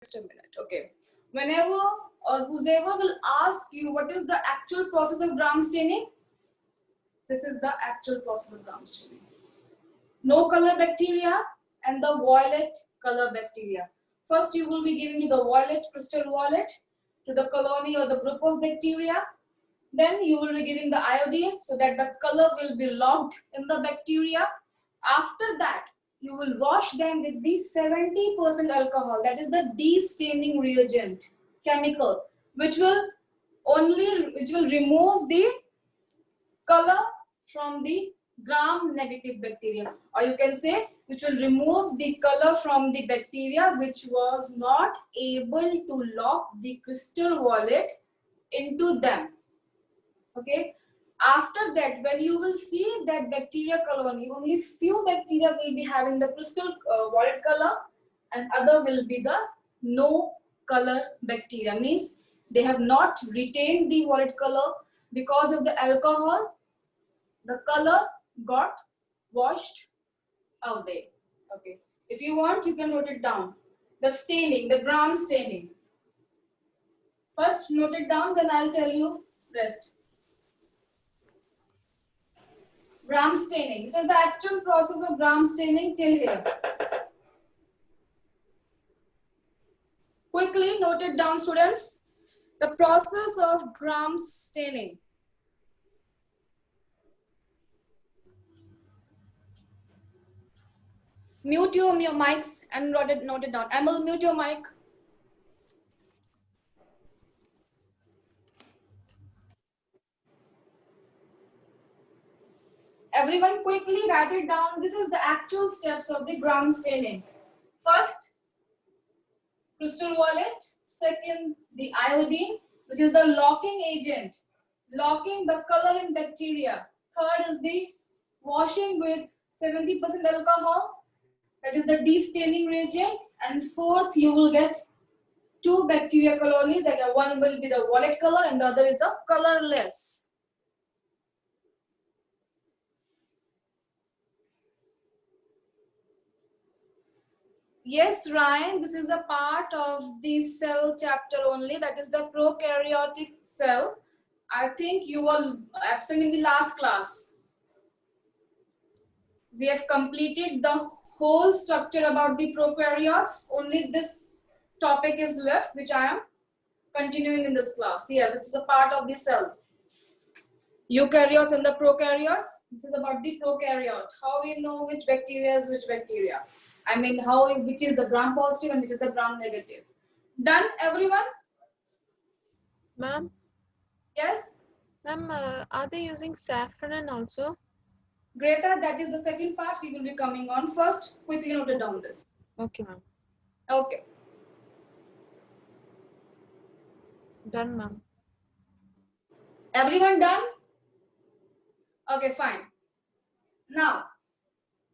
just a minute. Okay. Whenever or whoever will ask you what is the actual process of gram staining, this is the actual process of gram staining. No color bacteria and the violet color bacteria. First, you will be giving the violet, crystal violet, to the colony or the group of bacteria. Then you will be giving the iodine so that the color will be locked in the bacteria. After that, you will wash them with the 70% alcohol, that is the de-staining reagent chemical, which will remove the color from the gram negative bacteria, or you can say which will remove the color from the bacteria which was not able to lock the crystal violet into them. Okay, after that, when you will see that bacteria colony, only few bacteria will be having the crystal violet color and other will be the no color bacteria, means they have not retained the violet color because of the alcohol. The color got washed away. Okay, if you want, you can note it down. The staining, the gram staining. First note it down, then I'll tell you rest. Gram staining. This is the actual process of gram staining till here. Quickly note it down, students. The process of gram staining. Mute your mics and note it down. Amal, mute your mic. Everyone quickly write it down. This is the actual steps of the gram staining. First, crystal violet. Second, the iodine, which is the locking agent, locking the color in bacteria. Third is the washing with 70% alcohol, that is the de-staining reagent. And fourth, you will get two bacteria colonies, that one will be the violet color and the other is the colorless. Yes, Ryan, this is a part of the cell chapter only, that is the prokaryotic cell. I think you were absent in the last class. We have completed the whole structure about the prokaryotes. Only this topic is left, which I am continuing in this class. Yes, it's a part of the cell. Eukaryotes and the prokaryotes. This is about the prokaryote. How we know which bacteria is which bacteria. I mean, which is the gram positive and which is the gram negative. Done, everyone? Ma'am? Yes? Ma'am, are they using saffron also? Greta, that is the second part. We will be coming on. First, quickly note it down this. Okay, ma'am. Okay. Done, ma'am. Everyone done? Okay, fine. Now,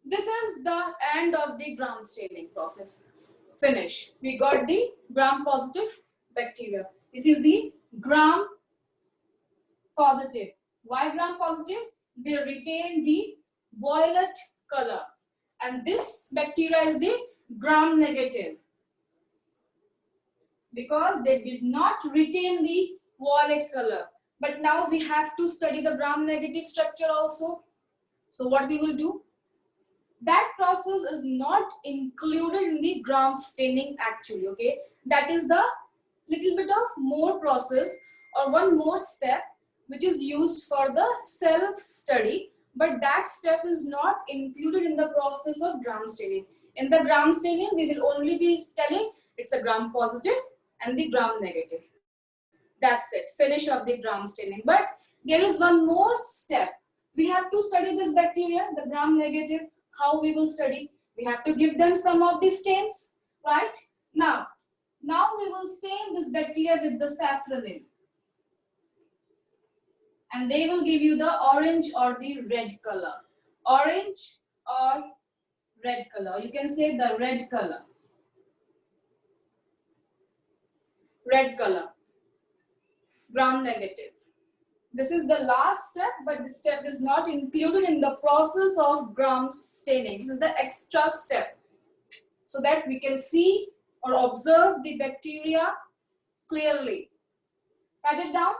this is the end of the gram staining process. Finish. We got the gram positive bacteria. This is the gram positive. Why gram positive? They retain the violet color. And this bacteria is the gram negative, because they did not retain the violet color. But now we have to study the gram negative structure also. So what we will do? That process is not included in the gram staining actually, okay? That is the little bit of more process or one more step which is used for the self-study, but that step is not included in the process of gram staining. In the gram staining, we will only be telling it's a gram positive and the gram negative. That's it, finish up the gram staining. But there is one more step. We have to study this bacteria, the gram negative. How we will study? We have to give them some of the stains, right? Now we will stain this bacteria with the saffronin. And they will give you the orange or the red color. Orange or red color. You can say the red color. Red color. Gram negative. This is the last step, but this step is not included in the process of gram staining. This is the extra step, so that we can see or observe the bacteria clearly. Write it down.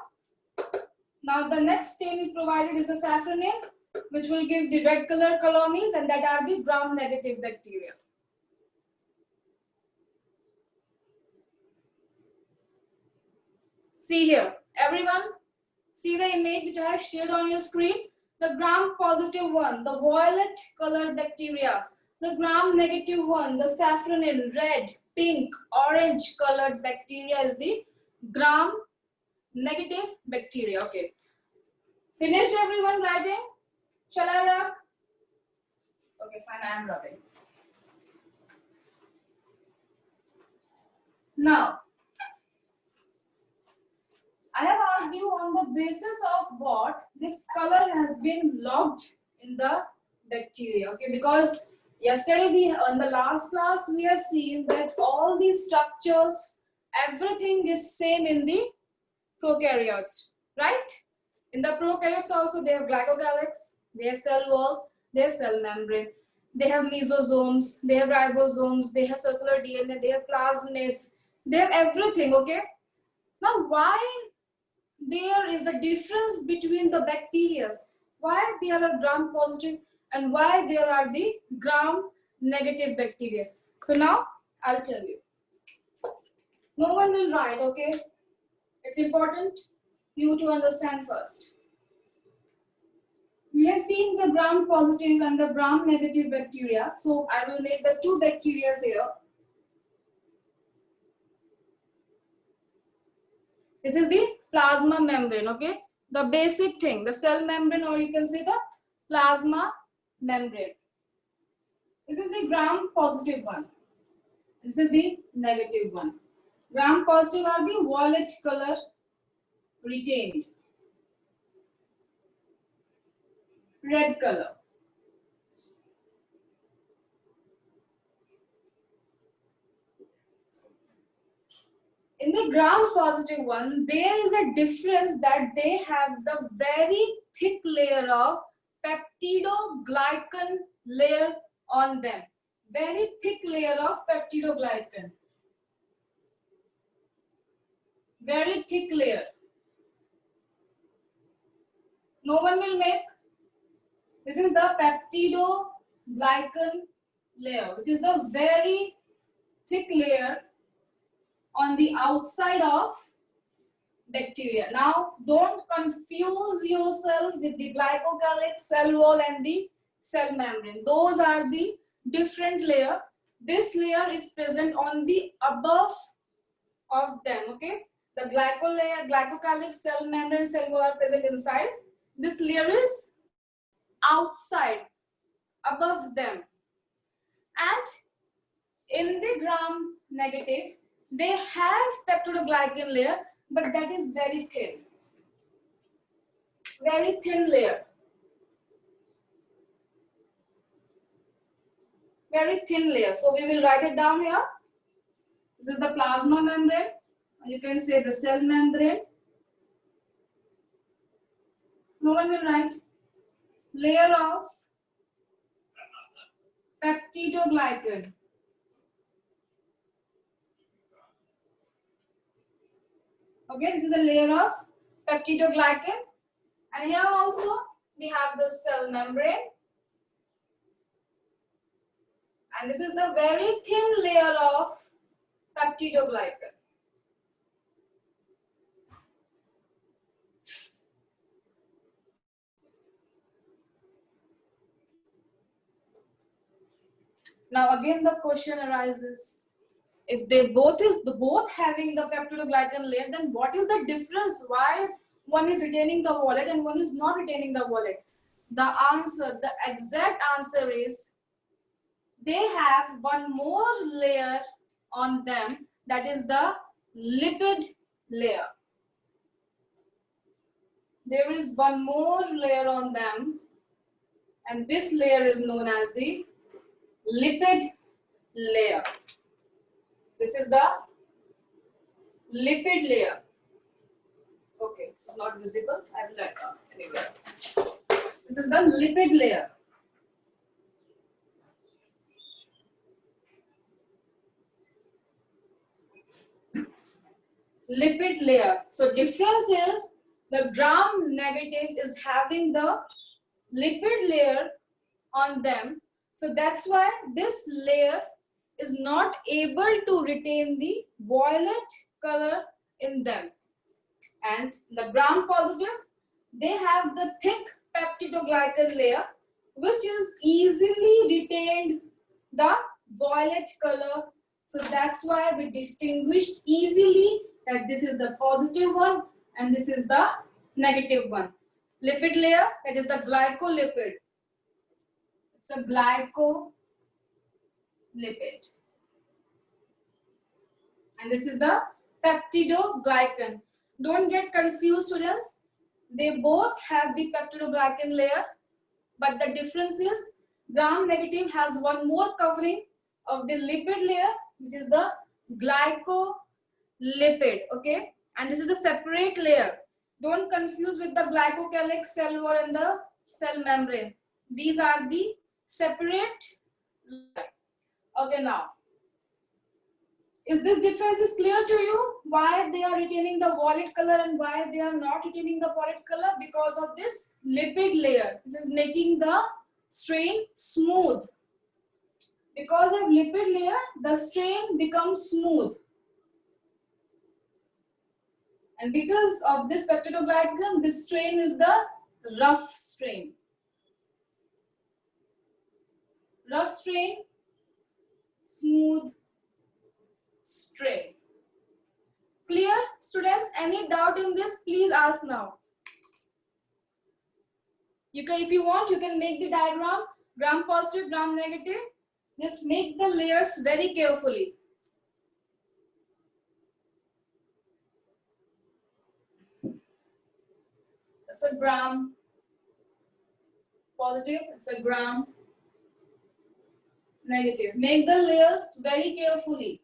Now the next stain is provided is the safranin, which will give the red color colonies, and that are the gram-negative bacteria. See here, everyone, see the image which I have shared on your screen. The gram-positive one, the violet colored bacteria. The gram-negative one, the safranin, red, pink, orange colored bacteria is the gram-negative bacteria. Okay. Finished everyone writing? Shall I rub? Okay, fine, I am rubbing. Now, I have asked you on the basis of what this color has been logged in the bacteria. Okay, because yesterday in the last class we have seen that all these structures, everything is same in the prokaryotes, right? In the prokaryotes also they have glycocalyx, they have cell wall, they have cell membrane, they have mesosomes, they have ribosomes, they have circular DNA, they have plasmids, they have everything, okay? Now why there is the difference between the bacteria? Why there are gram positive and why there are the gram negative bacteria? So now I'll tell you. No one will write, okay? It's important you to understand first. We have seen the gram positive and the gram negative bacteria. So I will make the two bacteria here. This is the plasma membrane, okay? The basic thing, the cell membrane, or you can say the plasma membrane. This is the gram positive one. This is the negative one. Gram positive are the violet color retained. Red color. In the gram positive one, there is a difference that they have the very thick layer of peptidoglycan layer on them. Very thick layer of peptidoglycan. Very thick layer. No one will make. This is the peptidoglycan layer, which is the very thick layer on the outside of bacteria. Now, don't confuse yourself with the glycocalyx, cell wall, and the cell membrane. Those are the different layer. This layer is present on the above of them. Okay, the glycocalyx, cell membrane, cell wall are present inside. This layer is outside, above them, and in the gram negative, they have peptidoglycan layer, but that is very thin layer. Very thin layer. So we will write it down here. This is the plasma membrane. You can say the cell membrane. No one will write. Layer of peptidoglycan. Okay, this is the layer of peptidoglycan. And here also we have the cell membrane. And this is the very thin layer of peptidoglycan. Now again the question arises, if they both having the peptidoglycan layer, then what is the difference? Why one is retaining the wallet and one is not retaining the wallet? The answer, the exact answer is they have one more layer on them, that is the lipid layer. There is one more layer on them, and this layer is known as the lipid layer. This is the lipid layer. Okay, this is not visible. I will write down anywhere else. This is the lipid layer. lipid layer. So difference is the gram negative is having the lipid layer on them. So that's why this layer is not able to retain the violet color in them. And the gram positive, they have the thick peptidoglycan layer which is easily retained the violet color. So that's why we distinguished easily that this is the positive one and this is the negative one. Lipid layer, that is the glycolipid. It's a glycolipid. And this is the peptidoglycan. Don't get confused, students. They both have the peptidoglycan layer, but the difference is gram negative has one more covering of the lipid layer, which is the glycolipid. Okay, and this is a separate layer. Don't confuse with the glycocalyx, cell wall, and the cell membrane. These are the separate layer. Okay, now. Is this difference is clear to you? Why they are retaining the violet color and why they are not retaining the violet color? Because of this lipid layer. This is making the strain smooth. Because of lipid layer, the strain becomes smooth. And because of this peptidoglycan, this strain is the rough strain. Rough strain, smooth strain. Clear, students? Any doubt in this? Please ask now. You can, if you want, you can make the diagram, gram positive, gram negative. Just make the layers very carefully. It's a gram positive, it's a gram negative. Make the layers very carefully.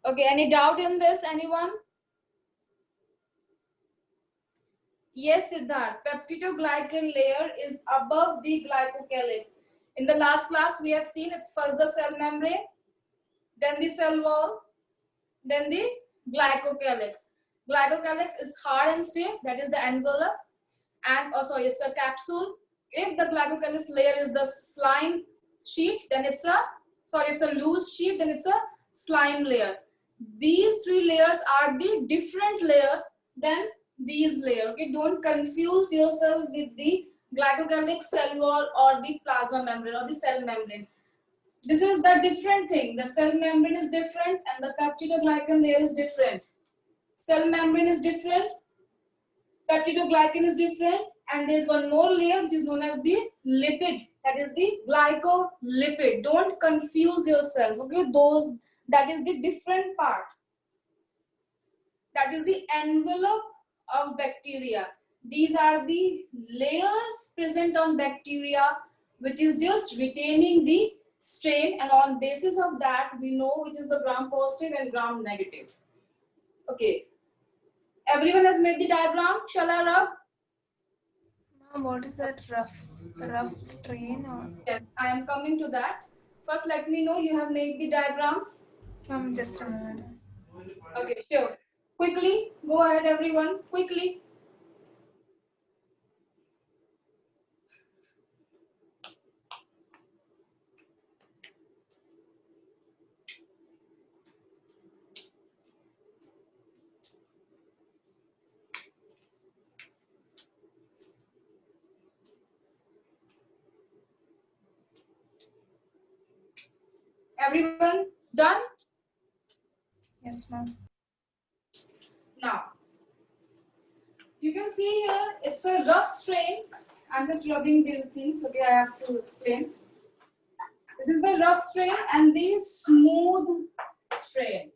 Okay, any doubt in this, anyone? Yes, Siddharth, peptidoglycan layer is above the glycocalyx. In the last class, we have seen it's first the cell membrane, then the cell wall, then the glycocalyx. Glycocalyx is hard and stiff, that is the envelope, and oh sorry, it's a capsule. If the glycocalyx layer is the slime sheet, then it's a loose sheet, then it's a slime layer. These three layers are the different layer than these layer. Okay, don't confuse yourself with the glycocalyx, cell wall, or the plasma membrane or the cell membrane. This is the different thing. The cell membrane is different and the peptidoglycan layer is different. Cell membrane is different, peptidoglycan is different, and there's one more layer which is known as the lipid, that is the glycolipid. Don't confuse yourself, okay? That is the different part. That is the envelope of bacteria. These are the layers present on bacteria which is just retaining the strain, and on basis of that we know which is the gram positive and gram negative. Okay. Everyone has made the diagram. Shall I rub? Ma'am, what is that rough strain? Or Yes, I am coming to that. First, let me know you have made the diagrams. ma'am, just a moment. Okay, sure. Quickly, go ahead, everyone. Quickly. Everyone done? Yes, ma'am. Now, you can see here it's a rough strain. I'm just rubbing these things. Okay, I have to explain. This is the rough strain and the smooth strain.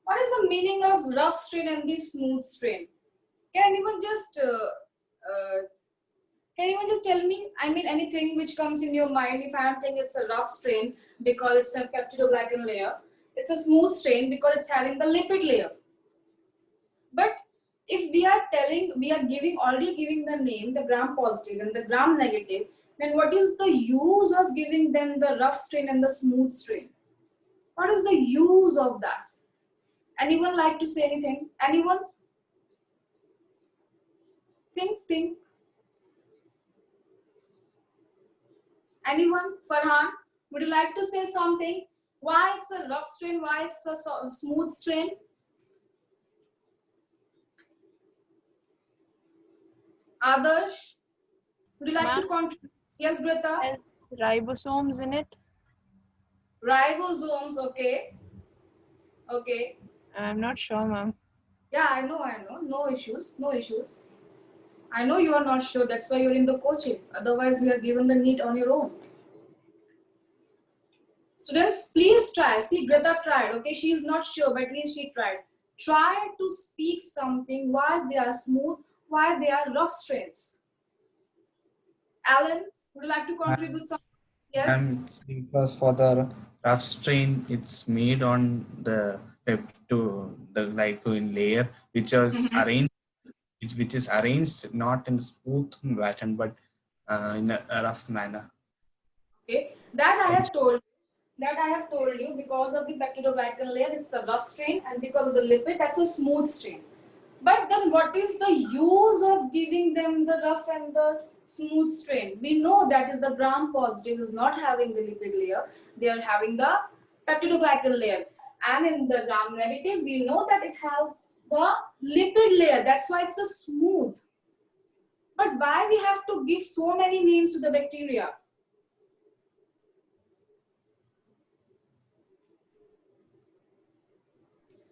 What is the meaning of rough strain and the smooth strain? Can anyone just Can anyone just tell me? I mean, anything which comes in your mind. If I am saying it's a rough strain because it's a peptidoglycan layer, it's a smooth strain because it's having the lipid layer. But if we are telling, we are already giving the name, the gram positive and the gram negative, then what is the use of giving them the rough strain and the smooth strain? What is the use of that? Anyone like to say anything? Anyone? Think. Anyone? Farhan, would you like to say something? Why it's a rough strain? Why it's a smooth strain? Adarsh, would you like to Ma'am, contribute? Yes, Greta. has ribosomes in it. Ribosomes, okay. Okay. I'm not sure, ma'am. Yeah, I know. No issues. I know you are not sure. That's why you're in the coaching. Otherwise, you are given the NEET on your own. Students, please try. See, Greta tried. Okay, she is not sure, but at least she tried. Try to speak something why they are smooth, why they are rough strains. Alan, would you like to contribute something? Yes. And because for the rough strain, it's made on the glycogen layer, which is arranged, which is arranged not in smooth pattern, but in a rough manner. Okay, that I have told. That I have told you, because of the peptidoglycan layer, it's a rough strain, and because of the lipid, that's a smooth strain. But then what is the use of giving them the rough and the smooth strain? We know that is the gram positive is not having the lipid layer, they are having the peptidoglycan layer. And in the gram negative, we know that it has the lipid layer, that's why it's a smooth. But why we have to give so many names to the bacteria?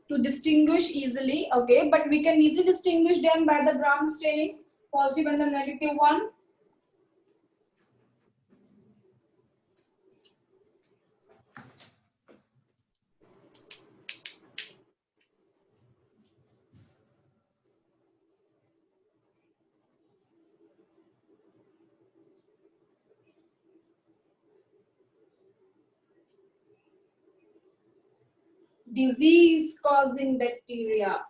To distinguish easily, okay, but we can easily distinguish them by the gram staining, positive and the negative one. Disease causing bacteria,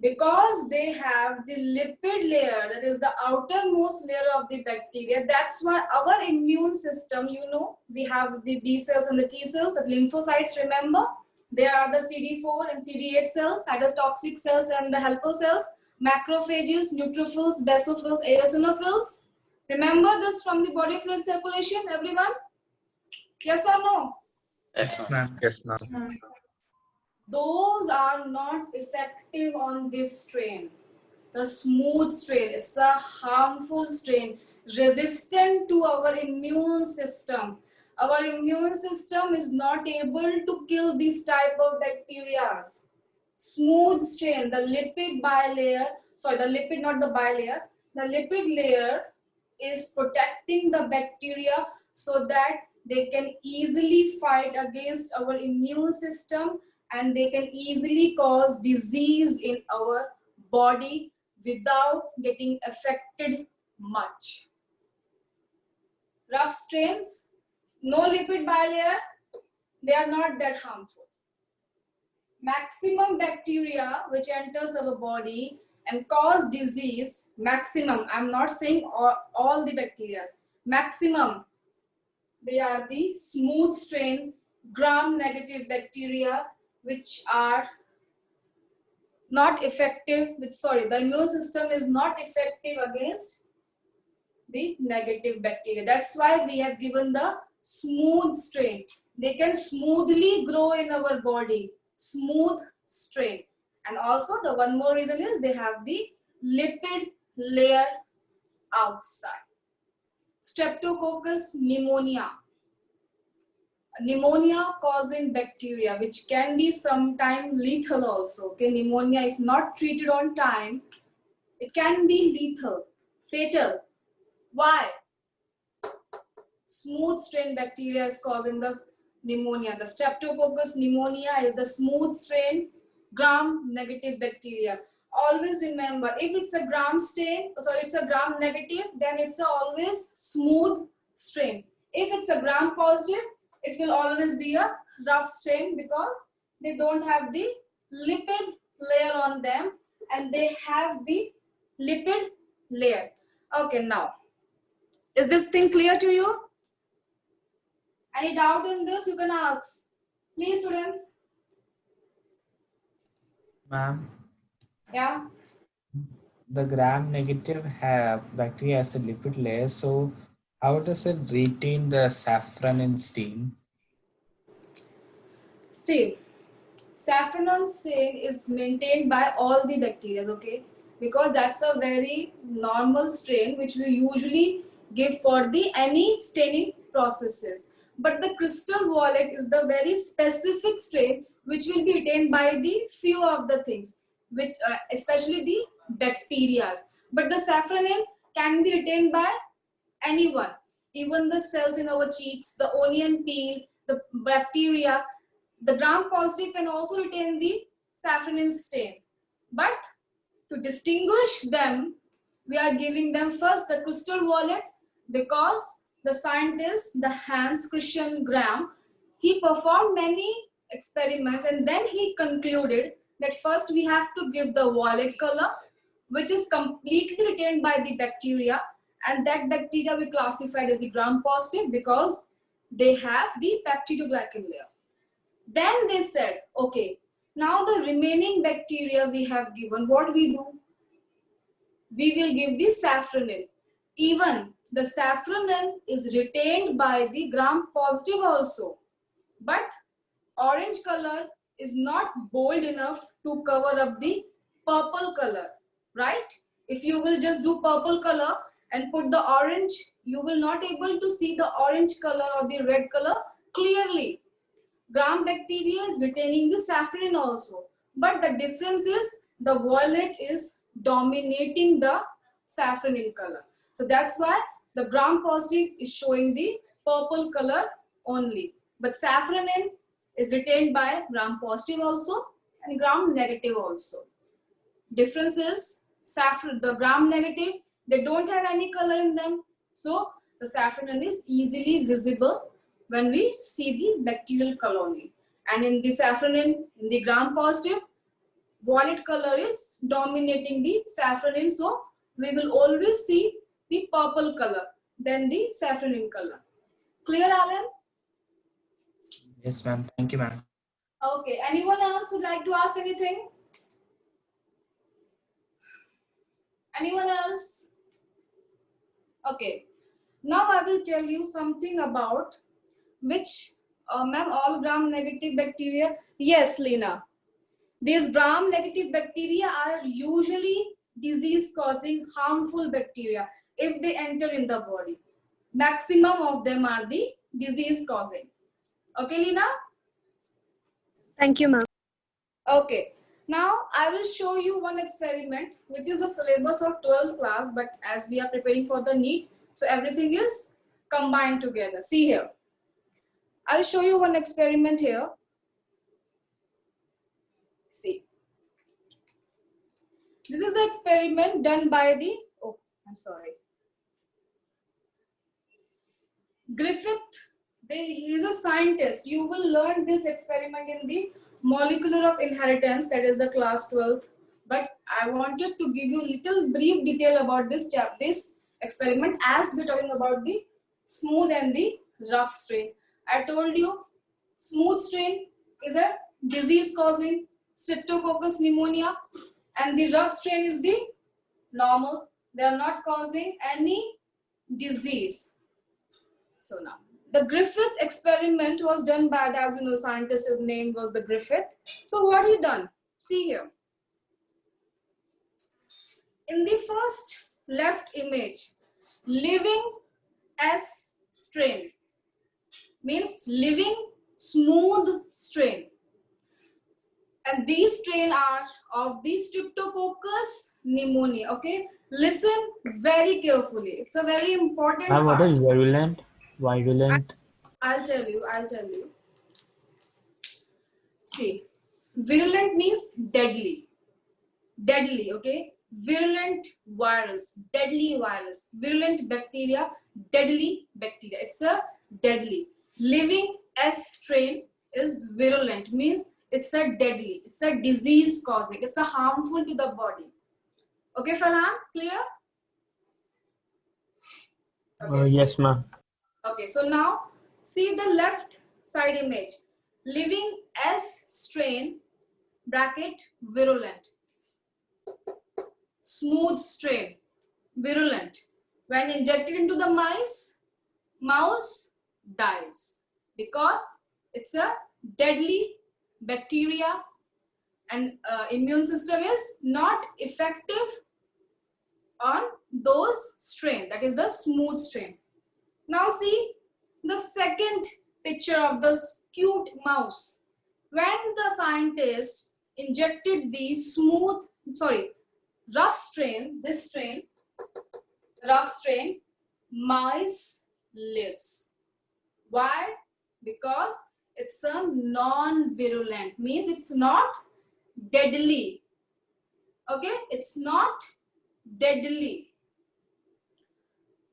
because they have the lipid layer, that is the outermost layer of the bacteria. That's why our immune system, you know, we have the B cells and the T cells, the lymphocytes, remember? There are the CD4 and CD8 cells, cytotoxic cells and the helper cells, macrophages, neutrophils, basophils, eosinophils. Remember this from the body fluid circulation, everyone? Yes or no? Yes, ma'am. Yes, ma'am. Those are not effective on this strain. The smooth strain, it's a harmful strain, resistant to our immune system. Our immune system is not able to kill this type of bacteria. Smooth strain, the lipid bilayer, sorry, the lipid, not the bilayer, the lipid layer is protecting the bacteria so that they can easily fight against our immune system and they can easily cause disease in our body without getting affected much. Rough strains, no lipid bilayer, they are not that harmful. Maximum bacteria which enters our body and cause disease, maximum, I'm not saying all the bacteria, maximum, they are the smooth strain gram negative bacteria which are not effective with, sorry, the immune system is not effective against the negative bacteria. That's why we have given the smooth strain. They can smoothly grow in our body, smooth strain. And also the one more reason is they have the lipid layer outside. Streptococcus pneumonia. Pneumonia causing bacteria which can be sometime lethal also. Okay, pneumonia if not treated on time, it can be lethal, fatal. Why? Smooth strain bacteria is causing the pneumonia. The Streptococcus pneumonia is the smooth strain gram negative bacteria. always remember, if it's a gram stain, sorry, it's a gram negative, then it's a always smooth stain. If it's a gram positive, it will always be a rough stain because they don't have the lipid layer on them and they have the lipid layer. Okay, now, is this thing clear to you? Any doubt in this, you can ask. Please, students. Ma'am, Yeah. the gram negative bacteria has a lipid layer, so how does it retain the safranin stain? See, safranin stain is maintained by all the bacteria, okay? Because that's a very normal strain which we usually give for the any staining processes. But the crystal violet is the very specific strain which will be retained by the few of the things, which especially the bacteria. But the safranin can be retained by anyone, even the cells in our cheeks, the onion peel, the bacteria. The gram positive can also retain the safranin stain. But to distinguish them, we are giving them first the crystal violet because the scientist, the Hans Christian Gram, he performed many experiments and then he concluded that first we have to give the violet color, which is completely retained by the bacteria, and that bacteria we classified as the gram positive because they have the peptidoglycan layer. Then they said, okay, now the remaining bacteria we have given, what we do? We will give the safranin. Even the safranin is retained by the gram positive also. But orange color is not bold enough to cover up the purple color, right? If you will just do purple color and put the orange, you will not able to see the orange color or the red color clearly. Gram bacteria is retaining the safranin also, but the difference is the violet is dominating the safranin color. So that's why the gram positive is showing the purple color only, but safranin is retained by gram positive also and gram negative also. Difference is the gram negative, they don't have any color in them, so the safranin is easily visible when we see the bacterial colony. And in the safranin, in the gram positive, violet color is dominating the safranin, so we will always see the purple color than the safranin color. Clear, Alan? Yes, ma'am. Thank you, ma'am. Okay, anyone else would like to ask anything? Anyone else? Okay, now I will tell you something about which, ma'am, all gram negative bacteria. Yes, Lena. These gram negative bacteria are usually disease causing harmful bacteria if they enter in the body. Maximum of them are the disease causing. Okay, Lena? Thank you, ma'am. Okay. Now I will show you one experiment which is the syllabus of 12th class, but as we are preparing for the NEET, so everything is combined together. See here. I'll show you one experiment here. See. This is the experiment done by the, oh, I'm sorry. Griffith, he is a scientist. You will learn this experiment in the molecular of inheritance, that is the class 12th. But I wanted to give you a little brief detail about this experiment as we're talking about the smooth and the rough strain. I told you smooth strain is a disease causing Streptococcus pneumonia and the rough strain is the normal. They are not causing any disease. So now, the Griffith experiment was done by, as we know, scientist, his name was the Griffith. So what he done? See here. In the first left image, living S strain means living smooth strain. And these strain are of the Streptococcus pneumonia. Okay, listen very carefully. It's a very important Ma'am, what part. is virulent? Virulent. I'll tell you. See, virulent means deadly. deadly, okay? Virulent virus, deadly virus, virulent bacteria, deadly bacteria. It's a deadly. Living S strain is virulent, means it's a deadly, it's a disease causing, it's a harmful to the body. Okay, Farhan, clear? Okay. Yes, ma'am. Okay, so now see the left side image. Living S strain, bracket, virulent. Smooth strain, virulent. When injected into the mice, mouse dies because it's a deadly bacteria and immune system is not effective on those strain, that is the smooth strain. Now see the second picture of the cute mouse. When the scientists injected the rough strain, this strain, rough strain, mice lives. Why? Because it's a non-virulent, means it's not deadly. Okay, it's not deadly.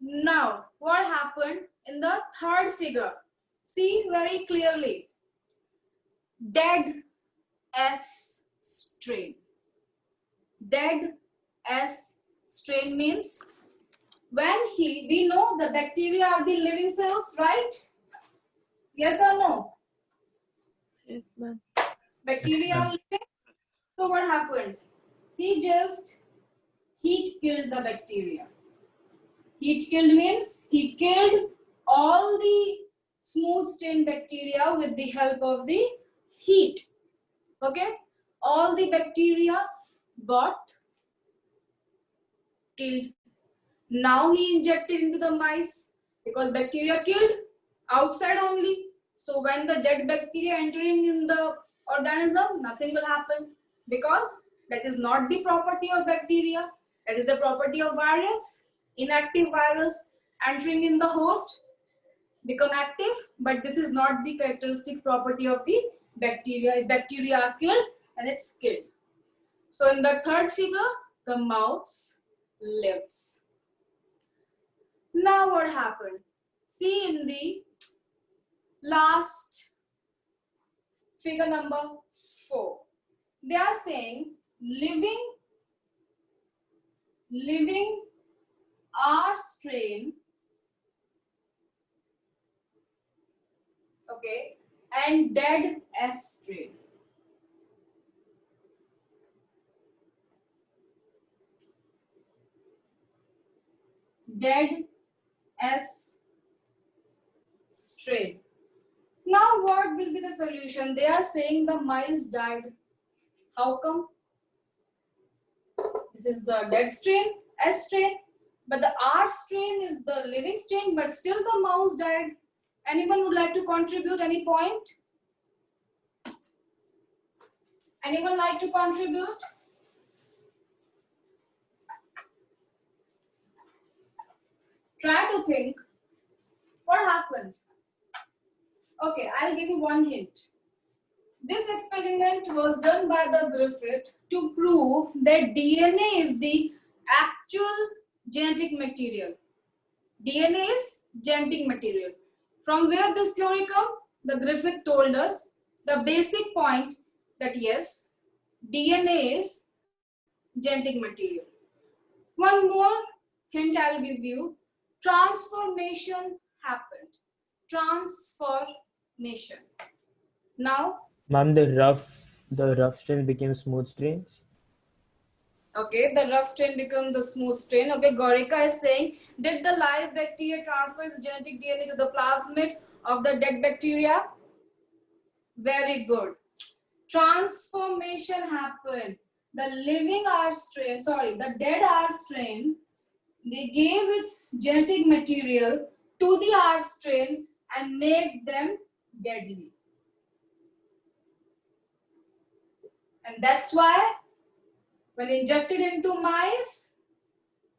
Now, what happened in the third figure? See very clearly. Dead S strain. Dead S strain means when we know the bacteria are the living cells, right? Yes or no? Yes, ma'am. Bacteria are living. So what happened? He just heat killed the bacteria. Heat killed means he killed all the smooth strain bacteria with the help of the heat. Okay? All the bacteria got killed. Now he injected into the mice because bacteria killed outside only. So when the dead bacteria entering in the organism, nothing will happen because that is not the property of bacteria. That is the property of virus. Inactive virus entering in the host become active, but this is not the characteristic property of the bacteria. If bacteria are killed, and it's killed. So in the third figure, the mouse lives. Now what happened? See in the last figure number 4. They are saying living R strain, okay, and dead S strain. Dead S strain. Now what will be the solution? They are saying the mice died. How come? This is the dead strain, S strain, but the R strain is the living strain, but still the mouse died. Anyone would like to contribute any point? Anyone like to contribute? Try to think. What happened? Okay, I'll give you one hint. This experiment was done by the Griffith to prove that DNA is the actual genetic material. DNA is genetic material. From where this theory come? The Griffith told us the basic point that yes, DNA is genetic material. One more hint I'll give you. Transformation happened. Transformation. Now, Ma'am, the rough strain became smooth strains. okay, the rough strain become the smooth strain. Okay, Gorika is saying, did the live bacteria transfer its genetic DNA to the plasmid of the dead bacteria? Very good. Transformation happened. The living R strain, the dead R strain, they gave its genetic material to the R strain and made them deadly. And that's why when injected into mice,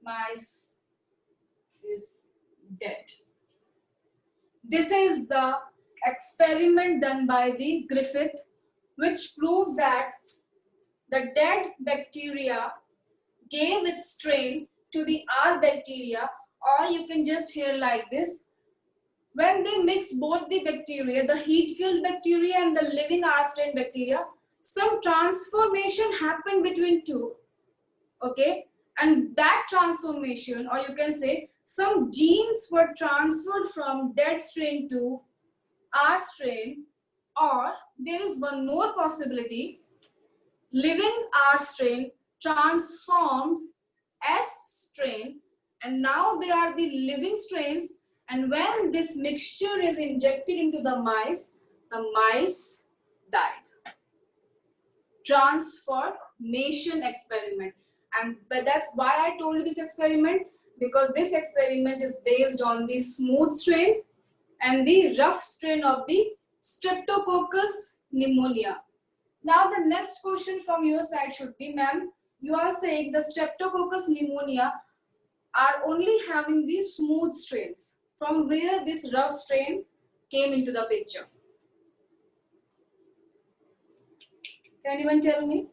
mice is dead. This is the experiment done by the Griffith, which proved that the dead bacteria gave its strain to the R bacteria, or you can just hear like this. When they mix both the bacteria, the heat-killed bacteria and the living R strain bacteria, some transformation happened between two, okay? And that transformation, or you can say some genes were transferred from dead strain to R strain, or there is one more possibility, living R strain transformed S strain, and now they are the living strains, and when this mixture is injected into the mice died. Transformation experiment. And but that's why I told you this experiment, because this experiment is based on the smooth strain and the rough strain of the Streptococcus pneumonia. Now the next question from your side should be, ma'am, you are saying the Streptococcus pneumonia are only having the smooth strains. From where this rough strain came into the picture? Can anyone tell me?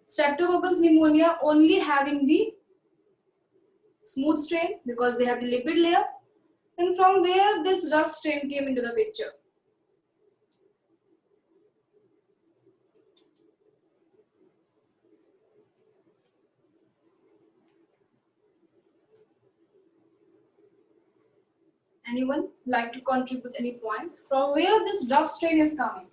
Streptococcus pneumonia only having the smooth strain because they have the lipid layer. And from where this rough strain came into the picture? Anyone like to contribute any point? From where this rough strain is coming?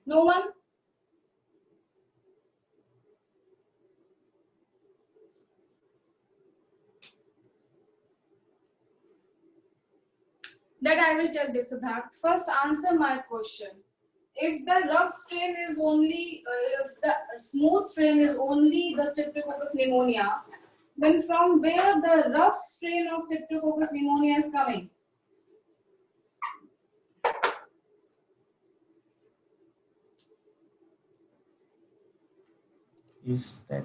No one? That I will tell this, Siddharth. First answer my question. If the rough strain is only, if the smooth strain is only the Streptococcus pneumonia, then from where the rough strain of Streptococcus pneumonia is coming? Is that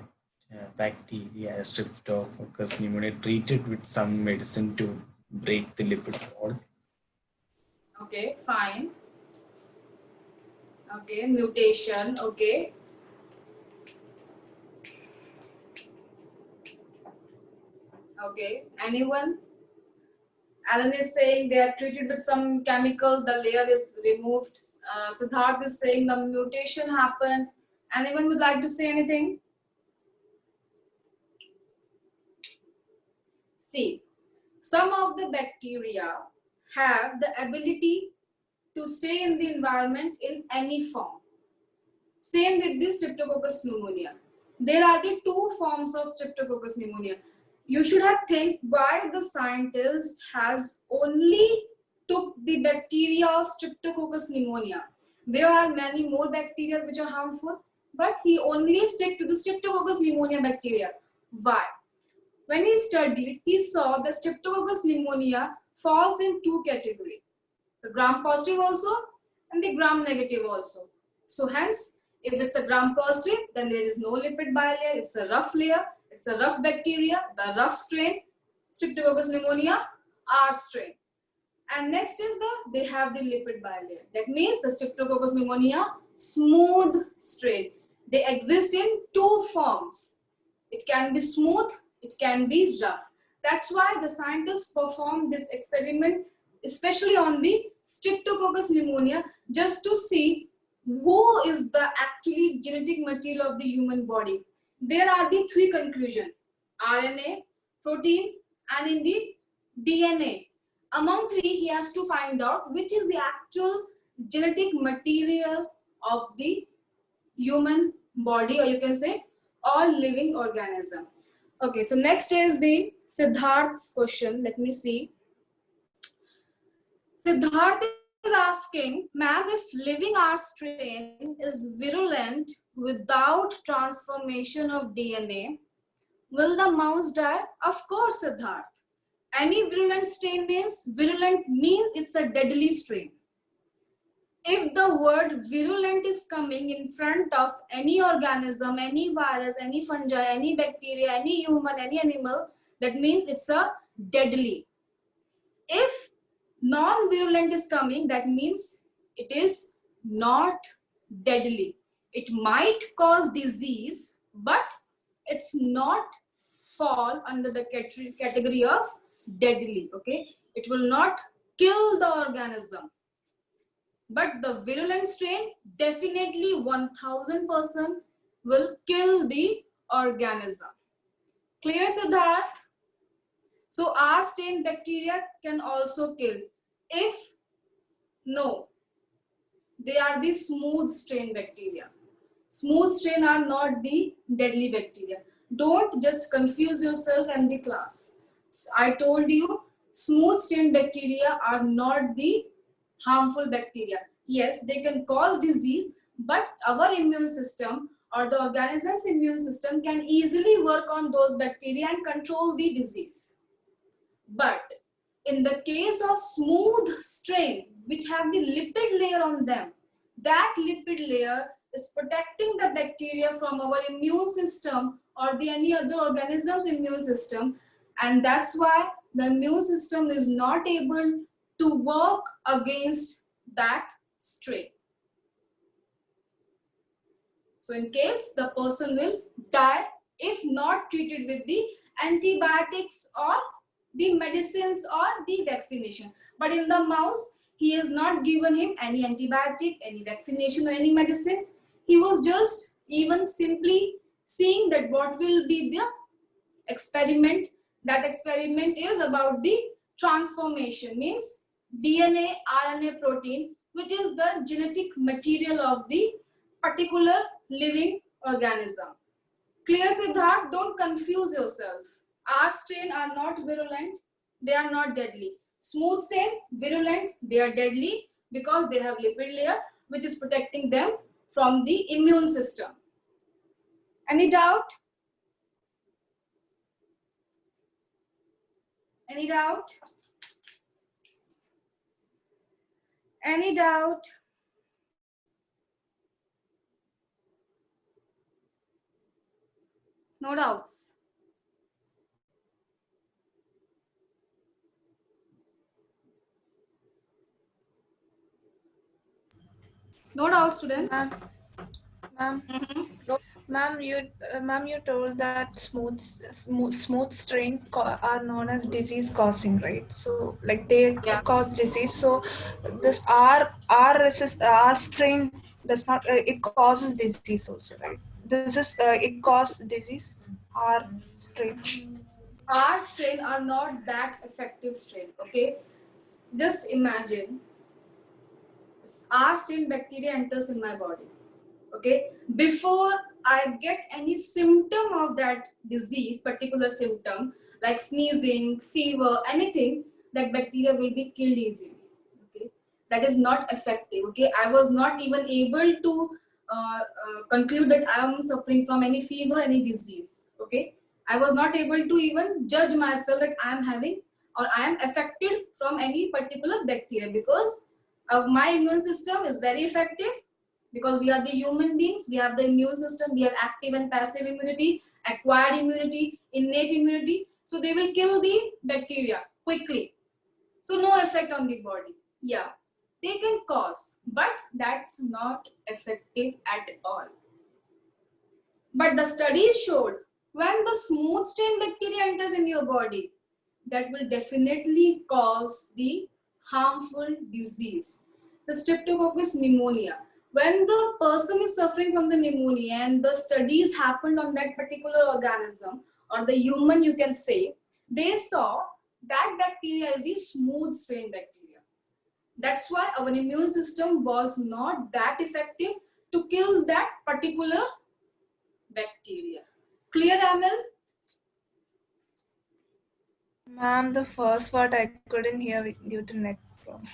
bacteria, Streptococcus pneumonia, treated with some medicine to break the lipid wall? Okay, fine. Okay, mutation, okay. Okay, anyone? Alan is saying they are treated with some chemical, the layer is removed. Siddharth is saying the mutation happened. Anyone would like to say anything? See, some of the bacteria have the ability to stay in the environment in any form. Same with the Streptococcus pneumonia. There are the two forms of Streptococcus pneumonia. You should have think why the scientist has only took the bacteria of Streptococcus pneumonia. There are many more bacteria which are harmful, but he only stick to the Streptococcus pneumonia bacteria. Why? When he studied, he saw the Streptococcus pneumonia falls in two categories. The gram positive also and the gram negative also. So hence, if it's a gram positive, then there is no lipid bilayer, it's a rough layer, it's a rough bacteria, the rough strain, Streptococcus pneumonia, R strain. And next is they have the lipid bilayer. That means the Streptococcus pneumonia, smooth strain. They exist in two forms. It can be smooth, it can be rough. That's why the scientists performed this experiment, especially on the Streptococcus pneumonia, just to see who is the actually genetic material of the human body. There are the three conclusions: RNA, protein, and indeed DNA. Among three, he has to find out which is the actual genetic material of the human body, or you can say all living organism. Okay, so next is the Siddharth's question. Let me see. Siddharth is asking, ma'am, if living R strain is virulent without transformation of DNA, will the mouse die? Of course, Siddharth. Any virulent strain means it's a deadly strain. If the word virulent is coming in front of any organism, any virus, any fungi, any bacteria, any human, any animal, that means it's a deadly. If non-virulent is coming, that means it is not deadly. It might cause disease, but it's not fall under the category of deadly. Okay, it will not kill the organism, but the virulent strain definitely 1000% will kill the organism. Clear, Siddharth? So R strain bacteria can also kill. If no, they are the smooth strain bacteria. Smooth strain are not the deadly bacteria. Don't just confuse yourself and the class. I told you smooth strain bacteria are not the harmful bacteria. Yes, they can cause disease, but our immune system or the organism's immune system can easily work on those bacteria and control the disease. But in the case of smooth strain, which have the lipid layer on them, that lipid layer is protecting the bacteria from our immune system or the any other organism's immune system, and that's why the immune system is not able to work against that strain. So in case, the person will die if not treated with the antibiotics or the medicines or the vaccination. But in the mouse, he has not given him any antibiotic, any vaccination or any medicine. He was just even simply seeing that what will be the experiment. That experiment is about the transformation, means DNA, RNA, protein, which is the genetic material of the particular living organism. Clear, Siddharth? Don't confuse yourself. R strain are not virulent, they are not deadly. Smooth strain, virulent, they are deadly because they have lipid layer which is protecting them from the immune system. Any doubt? Any doubt? Any doubt? No doubts. No doubts, students. Ma'am, No. ma'am, you told that smooth strain are known as disease causing, right? So like they Yeah. cause disease. So this R strain does not it causes disease also, right? This is it causes disease. R strain. R strain are not that effective strain. Okay, just imagine R strain bacteria enters in my body. Okay, before I get any symptom of that disease, particular symptom like sneezing, fever, anything, that bacteria will be killed easily. Okay, that is not effective. Okay, I was not even able to conclude that I am suffering from any fever, any disease. Okay, I was not able to even judge myself that I am having or I am affected from any particular bacteria because my immune system is very effective because we are the human beings. We have the immune system. We have active and passive immunity, acquired immunity, innate immunity. So they will kill the bacteria quickly. So no effect on the body. Yeah, they can cause, but that's not effective at all. But the studies showed when the smooth strain bacteria enters in your body, that will definitely cause the harmful disease, the Streptococcus pneumonia. When the person is suffering from the pneumonia and the studies happened on that particular organism or the human, you can say, they saw that bacteria is the smooth strain bacteria. That's why our immune system was not that effective to kill that particular bacteria. Clear, Amel? Ma'am, the first part I couldn't hear due to net problem.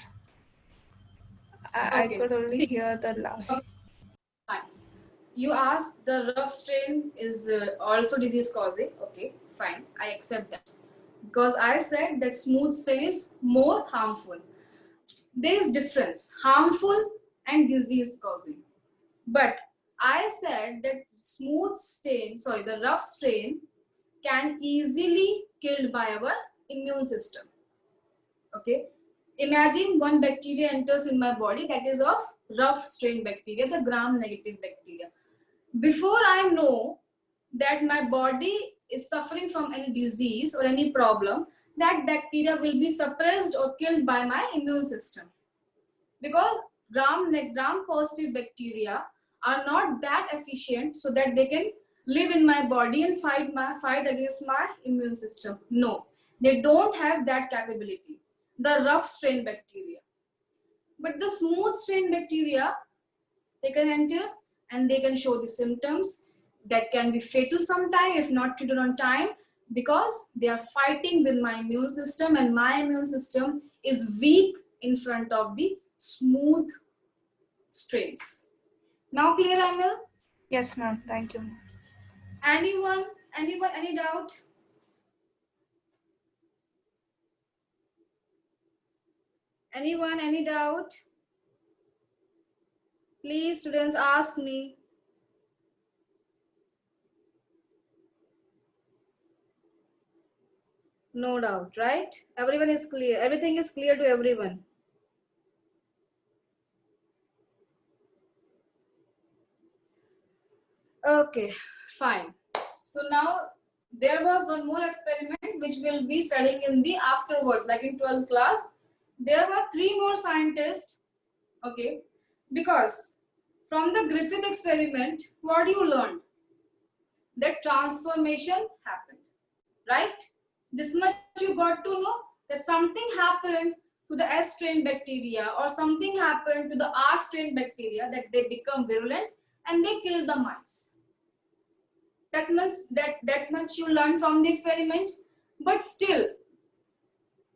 I Okay. could only See, hear the last. fine. You asked the rough strain is also disease causing. Okay, fine. I accept that. Because I said that smooth strain is more harmful. There is difference, harmful and disease causing. But I said that the rough strain can easily killed by our immune system. Okay. Imagine one bacteria enters in my body that is of rough strain bacteria, the gram-negative bacteria. Before I know that my body is suffering from any disease or any problem, that bacteria will be suppressed or killed by my immune system. Because gram-positive bacteria are not that efficient so that they can live in my body and fight against my immune system. No, they don't have that capability. The rough strain bacteria. But the smooth strain bacteria, they can enter and they can show the symptoms that can be fatal sometime if not treated on time, because they are fighting with my immune system and my immune system is weak in front of the smooth strains. Now clear, Amil? Yes, ma'am. Thank you. Anyone, any doubt? Anyone, any doubt? Please, students, ask me. No doubt, right? Everyone is clear. Everything is clear to everyone. Okay, fine. So now there was one more experiment which we'll be studying in the afterwards, like in 12th class. There were 3 more scientists, okay, because from the Griffith experiment, what you learned? That transformation happened, right? This much you got to know, that something happened to the S strain bacteria or something happened to the R strain bacteria, that they become virulent and they kill the mice. That much you learned from the experiment. But still,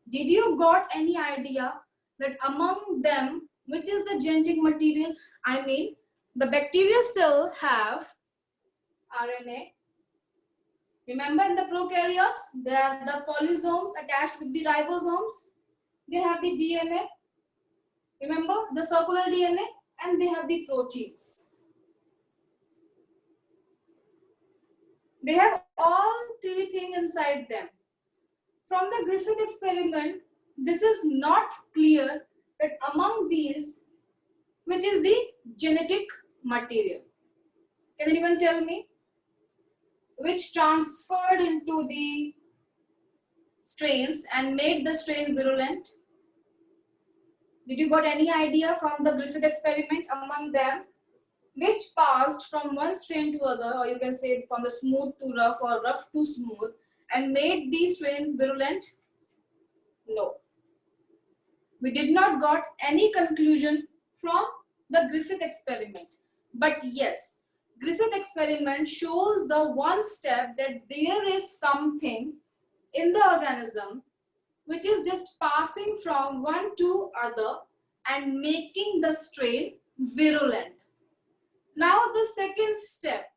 did you got any idea that among them, which is the genetic material? I mean, the bacterial cell have RNA. Remember, in the prokaryotes, there are the polysomes attached with the ribosomes. They have the DNA. Remember, the circular DNA, and they have the proteins. They have all 3 things inside them. From the Griffith experiment, this is not clear that among these, which is the genetic material. Can anyone tell me? Which transferred into the strains and made the strain virulent? Did you got any idea from the Griffith experiment among them? Which passed from one strain to other, or you can say from the smooth to rough or rough to smooth, and made these strains virulent? No. We did not got any conclusion from the Griffith experiment. But yes, Griffith experiment shows the one step that there is something in the organism which is just passing from one to other and making the strain virulent. Now the second step,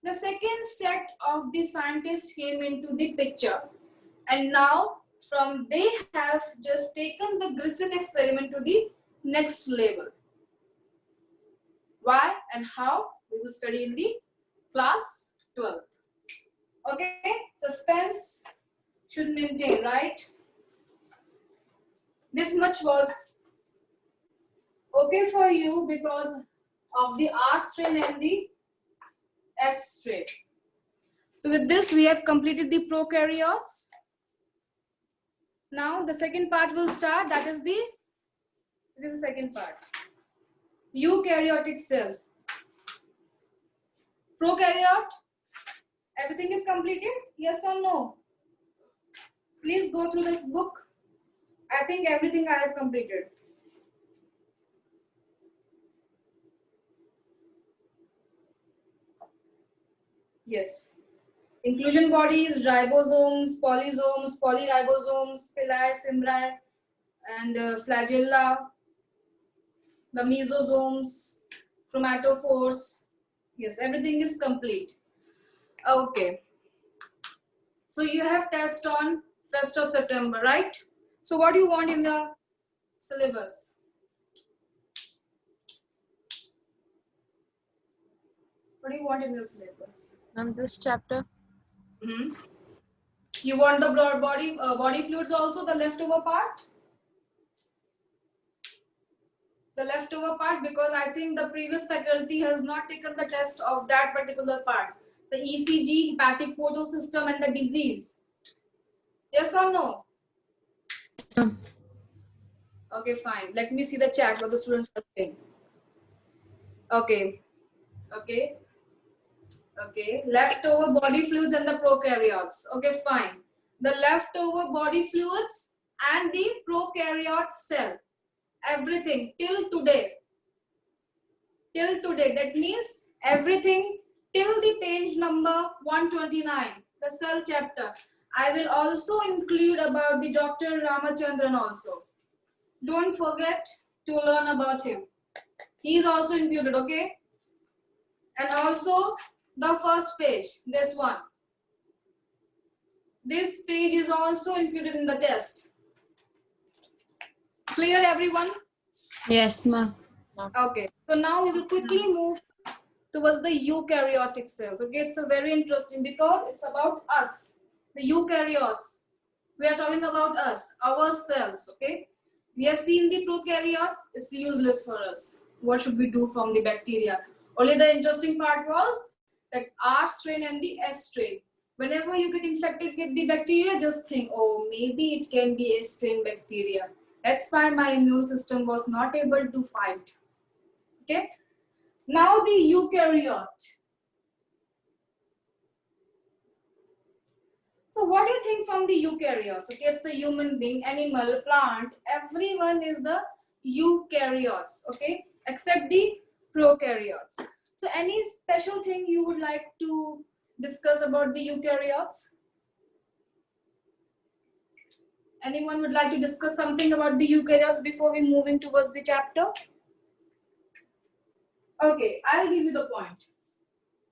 the second set of the scientists came into the picture, and now from they have just taken the Griffith experiment to the next level. Why and how, we will study in the class 12th. Okay, suspense should maintain, right? This much was okay for you because of the R strain and the S strain. So with this, we have completed the prokaryotes. Now the second part will start. This is the second part. Eukaryotic cells. Prokaryote. Everything is completed? Yes or no? Please go through the book. I think everything I have completed. Yes. Inclusion bodies, ribosomes, polysomes, polyribosomes, pili, fimbriae, and flagella, the mesosomes, chromatophores. Yes, everything is complete. Okay. So you have test on 1st of September, right? So what do you want in the syllabus? What do you want in the syllabus? This chapter. You want the body fluids also, the leftover part? The leftover part, because I think the previous faculty has not taken the test of that particular part. The ECG, hepatic portal system, and the disease. Yes or no? Okay, fine. Let me see the chat, what the students are saying. Okay. Okay. Okay. Leftover body fluids and the prokaryotes. Okay, fine. The leftover body fluids and the prokaryote cell. Everything till today. Till today. That means everything till the page number 129, the cell chapter. I will also include about the Dr. Ramachandran also. Don't forget to learn about him. He is also included, okay? And also the first page, this one. This page is also included in the test. Clear, everyone? Yes, ma'am. Okay, so now we will quickly move towards the eukaryotic cells. Okay, it's a very interesting because it's about us, the eukaryotes. We are talking about us, our cells. Okay, we have seen the prokaryotes, it's useless for us. What should we do from the bacteria? Only the interesting part was that R strain and the S strain. Whenever you get infected with the bacteria, just think, oh, maybe it can be S strain bacteria. That's why my immune system was not able to fight. Okay. Now the eukaryote. So what do you think from the eukaryotes? Okay, it's a human being, animal, plant. Everyone is the eukaryotes. Okay, except the prokaryotes. So any special thing you would like to discuss about the eukaryotes? Anyone would like to discuss something about the eukaryotes before we move in towards the chapter? Okay, I'll give you the point.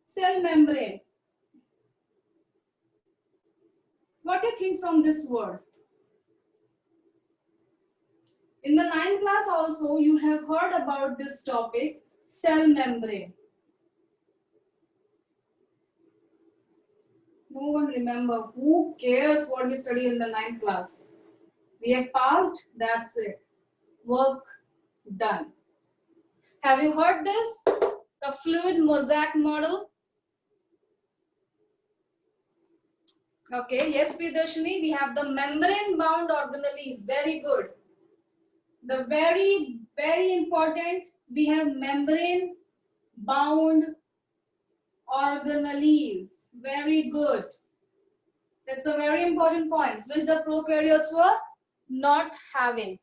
Cell membrane. What do you think from this word? In the 9th class also, you have heard about this topic, cell membrane. No one remember. Who cares what we studied in the 9th class? We have passed, that's it. Work done. Have you heard this? The fluid mosaic model. Okay, yes, Priyadarshini, we have the membrane bound organelles. Very good. The very, very important, we have membrane bound organelles. Very good. That's a very important point, which the prokaryotes were not having.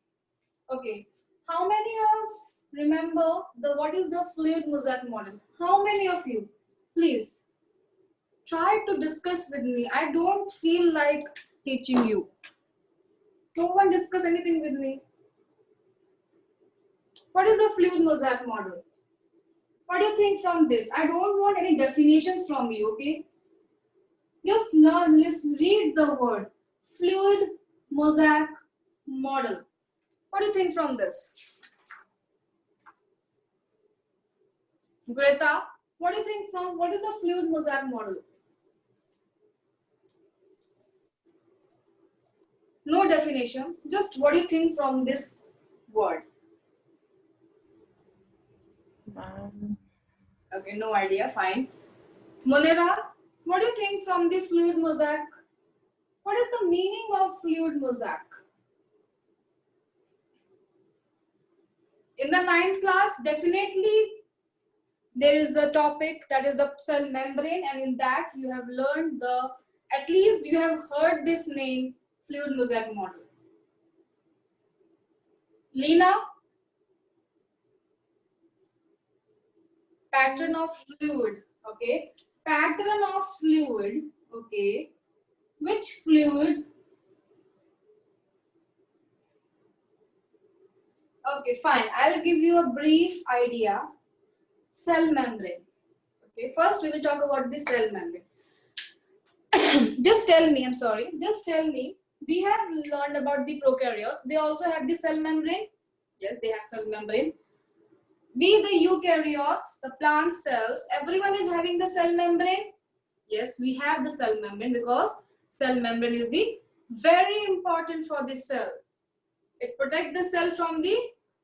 Okay, how many of remember what is the fluid mosaic model? How many of you? Please try to discuss with me. I don't feel like teaching you. No one discuss anything with me. What is the fluid mosaic model? What do you think from this? I don't want any definitions from you, okay? Just learn, let's read the word. Fluid mosaic model. What do you think from this? Greta, what do you think from, what is the fluid mosaic model? No definitions, just what do you think from this word? Okay, no idea, fine. Monira, what do you think from the fluid mosaic? What is the meaning of fluid mosaic? In the 9th class, definitely there is a topic that is the cell membrane, and in that you have learned at least you have heard this name, fluid mosaic model. Lena, pattern of fluid, okay. Pattern of fluid, okay. Which fluid? Okay, fine. I'll give you a brief idea. Cell membrane. Okay, first we will talk about the cell membrane. Just tell me, I'm sorry. Just tell me, we have learned about the prokaryotes. They also have the cell membrane. Yes, they have cell membrane. We, the eukaryotes, the plant cells, everyone is having the cell membrane. Yes, we have the cell membrane because cell membrane is the very important for the cell. It protects the cell from the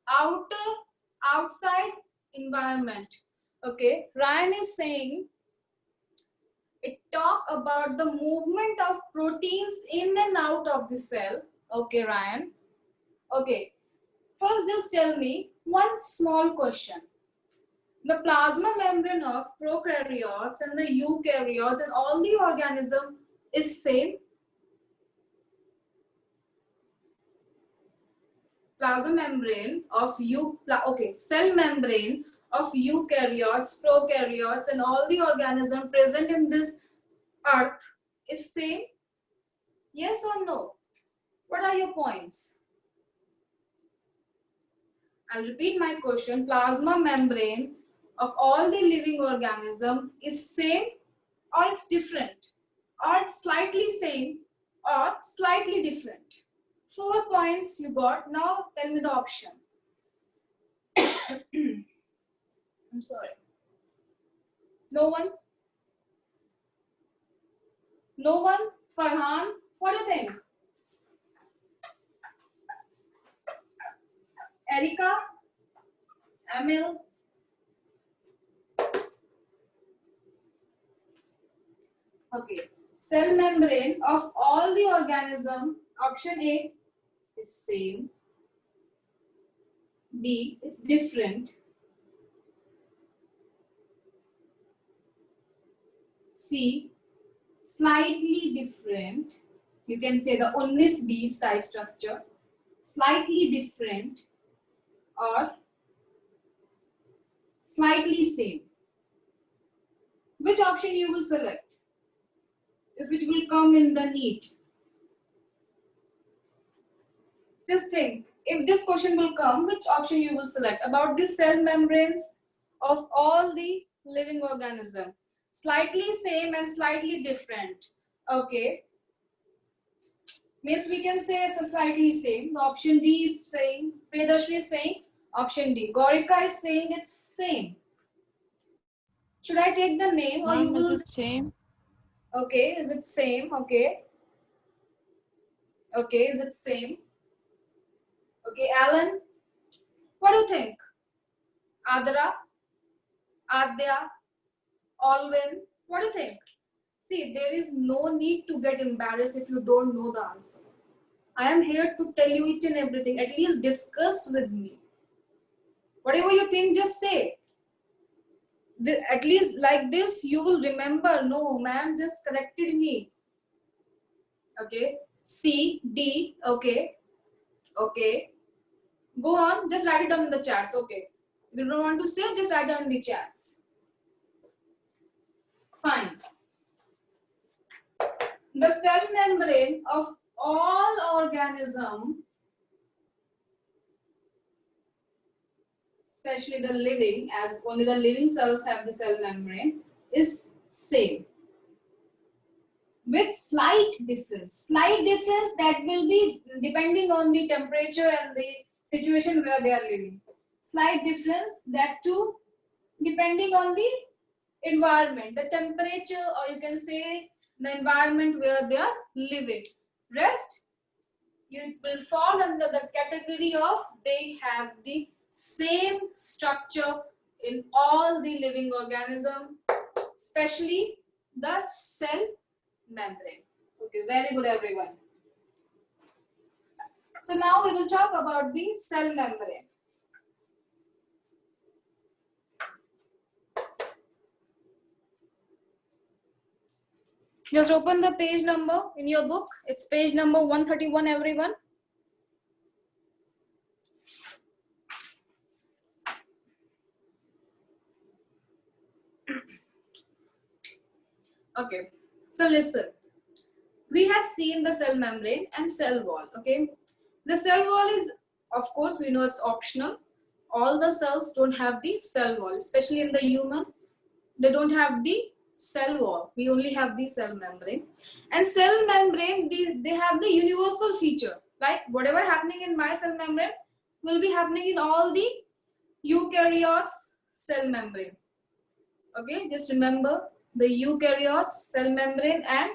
outer outside environment. Okay, Ryan is saying it talk about the movement of proteins in and out of the cell. Okay, Ryan. Okay, first just tell me one small question. The plasma membrane of prokaryotes and the eukaryotes and all the organism is same. Plasma membrane of cell membrane of eukaryotes, prokaryotes and all the organism present in this earth is same. Yes or no? What are your points? I'll repeat my question. Plasma membrane of all the living organism is same or it's different, or it's slightly same or slightly different. 4 points you got. Now tell me the option. I'm sorry. No one? No one? Farhan, what do you think? Erika? Emil? Okay. Cell membrane of all the organism, option A is same. B is different. C slightly different. You can say the 19-20 type structure. Slightly different or slightly same. Which option you will select? If it will come in the NEET. Just think, if this question will come, which option you will select about the cell membranes of all the living organism? Slightly same and slightly different. Okay. Means we can say it's a slightly same. The option D is saying, Priyadarshini is saying option D. Gaurika is saying it's same. Should I take the name or you Ma'am, is will? it same? Okay, is it same? Okay. Okay, is it same? Okay, Alan, what do you think? Adra, Adya, Alwyn, what do you think? See, there is no need to get embarrassed if you don't know the answer. I am here to tell you each and everything. At least discuss with me. Whatever you think, just say. At least like this, you will remember. No, ma'am just corrected me. Okay. C, D, okay. Okay. Go on, just write it down in the chats. Okay. If you don't want to say, just write down in the chats. Fine. The cell membrane of all organism, especially the living, as only the living cells have the cell membrane, is same. With slight difference. Slight difference that will be depending on the temperature and the situation where they are living. Slight difference, that too depending on the environment, the temperature, or you can say the environment where they are living. Rest, you will fall under the category of they have the same structure in all the living organism, especially the cell membrane. Okay, very good everyone. So now we will talk about the cell membrane. Just open the page number in your book. It's page number 131, everyone. Okay, so listen. We have seen the cell membrane and cell wall. Okay, the cell wall is, of course, we know it's optional. All the cells don't have the cell wall, especially in the human. They don't have the cell wall. We only have the cell membrane. And cell membrane, they have the universal feature. Like whatever happening in my cell membrane will be happening in all the eukaryotes cell membrane. Okay, just remember the eukaryotes cell membrane and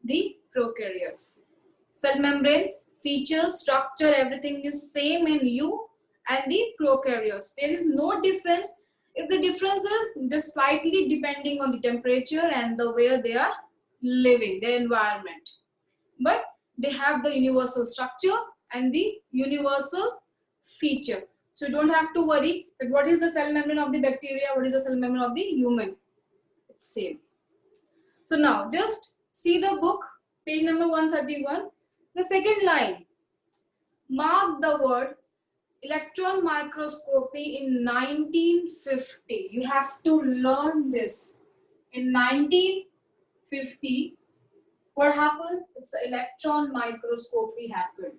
the prokaryotes. Cell membrane feature, structure, everything is same in you and the prokaryotes. There is no difference. If the difference is just slightly depending on the temperature and the way they are living, their environment. But they have the universal structure and the universal feature. So you don't have to worry that what is the cell membrane of the bacteria, what is the cell membrane of the human. It's same. So now just see the book, page number 131. The second line, mark the word electron microscopy in 1950. You have to learn this. In 1950, what happened? It's the electron microscopy happened.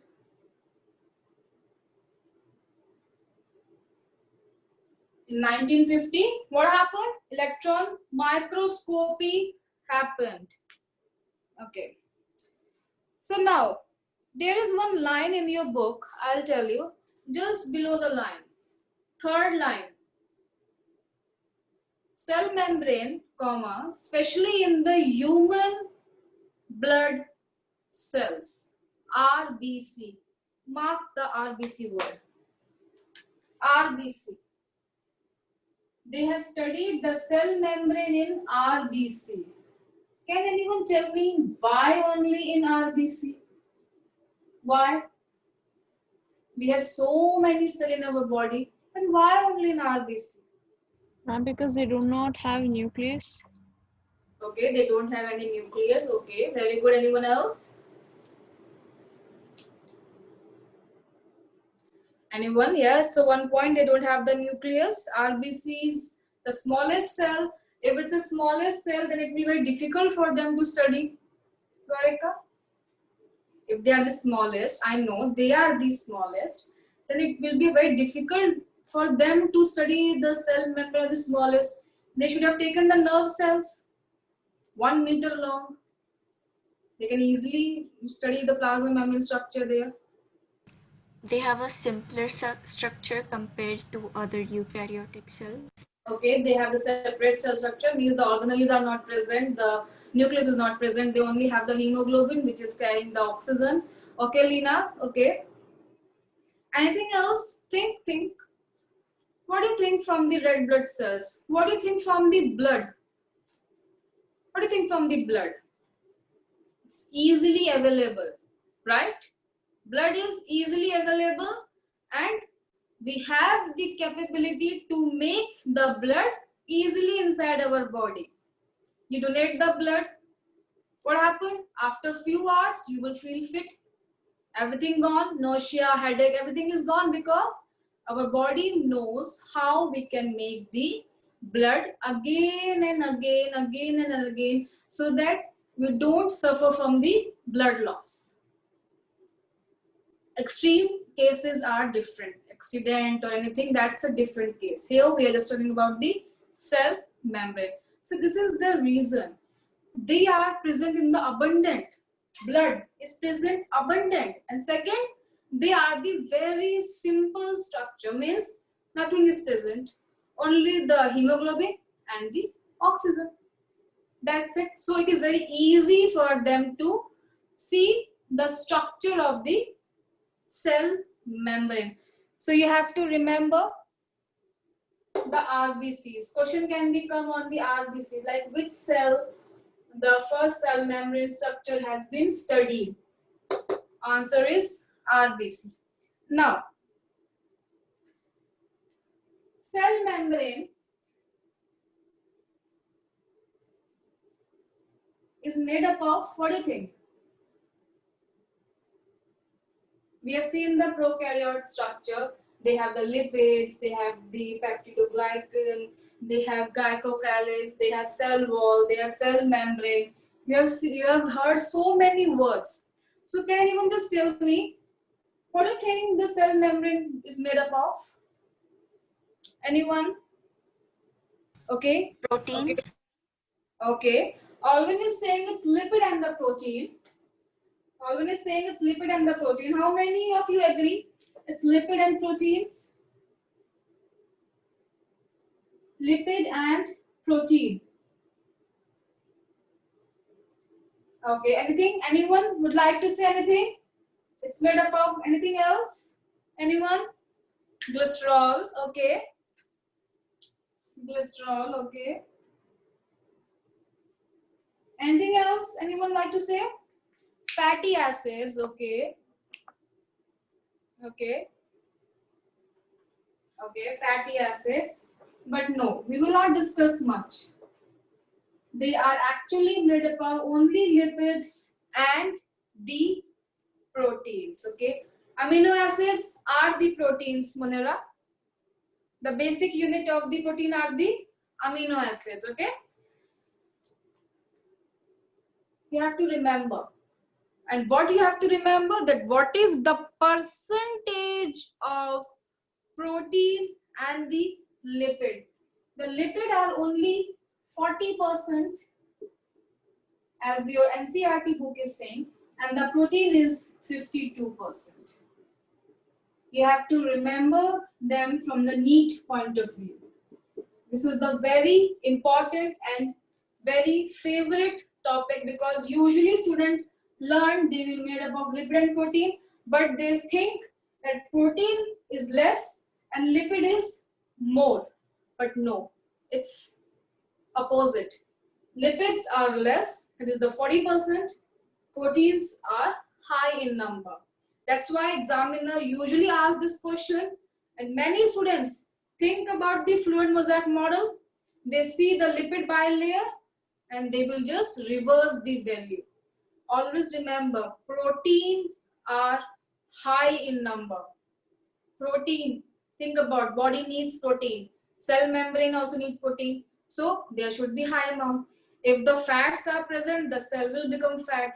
In 1950, what happened? Electron microscopy happened. Okay. So now, there is one line in your book, I'll tell you, just below the line. Third line. Cell membrane, comma, especially in the human blood cells, RBC. Mark the RBC word. RBC. They have studied the cell membrane in RBC. Can anyone tell me why only in RBC? Why? We have so many cells in our body, and why only in RBC? Ma'am, because they do not have nucleus. Okay, they don't have any nucleus. Okay, very good. Anyone else? Anyone? Yes. So one point, they don't have the nucleus. RBCs, the smallest cell. If it's the smallest cell, then it will be very difficult for them to study. Garika? If they are the smallest, I know they are the smallest, then it will be very difficult for them to study the cell membrane of the smallest. They should have taken the nerve cells, 1 meter long. They can easily study the plasma membrane structure there. They have a simpler structure compared to other eukaryotic cells. Okay, they have the separate cell structure, means the organelles are not present, the nucleus is not present, they only have the hemoglobin which is carrying the oxygen. Okay, Lena, okay. Anything else? Think. What do you think from the red blood cells? What do you think from the blood? What do you think from the blood? It's easily available, right? Blood is easily available and we have the capability to make the blood easily inside our body. You donate the blood. What happened? After few hours, you will feel fit. Everything gone, nausea, headache, everything is gone because our body knows how we can make the blood again and again, so that we don't suffer from the blood loss. Extreme cases are different. Accident or anything, that's a different case. Here we are just talking about the cell membrane. So this is the reason they are present in the abundant. Blood is present abundant. And second, they are the very simple structure, means nothing is present. Only the hemoglobin and the oxygen. That's it. So it is very easy for them to see the structure of the cell membrane. So you have to remember the RBCs. Question can become on the RBC, like which cell the first cell membrane structure has been studied. Answer is RBC. Now, cell membrane is made up of, what do you think? We have seen the prokaryote structure. They have the lipids, they have the peptidoglycan, they have glycocalyx, they have cell wall, they have cell membrane. You have heard so many words. So can anyone just tell me, what do you think the cell membrane is made up of? Anyone? Okay. Proteins. Okay. Alvin is saying it's lipid and the protein. Alvin is saying it's lipid and the protein. How many of you agree? It's lipid and proteins. Lipid and protein. Okay, anything? Anyone would like to say anything? It's made up of anything else? Anyone? Glycerol, okay. Glycerol, okay. Anything else anyone like to say? Fatty acids, okay. Okay. Okay, fatty acids. But no, we will not discuss much. They are actually made up of only lipids and the proteins, okay. Amino acids are the proteins, Munira. The basic unit of the protein are the amino acids, okay. You have to remember. And what you have to remember, that what is the percentage of protein and the lipid. The lipid are only 40%, as your NCERT book is saying, and the protein is 52%. You have to remember them from the NEET point of view. This is the very important and very favorite topic, because usually students learn they will made up of lipid and protein, but they think that protein is less and lipid is more. But no, it's opposite. Lipids are less, it is the 40%. Proteins are high in number. That's why examiner usually asks this question, and many students think about the fluid mosaic model. They see the lipid bilayer and they will just reverse the value. Always remember, protein are high in number. Protein, think about, body needs protein. Cell membrane also needs protein. So there should be high amount. If the fats are present, the cell will become fat.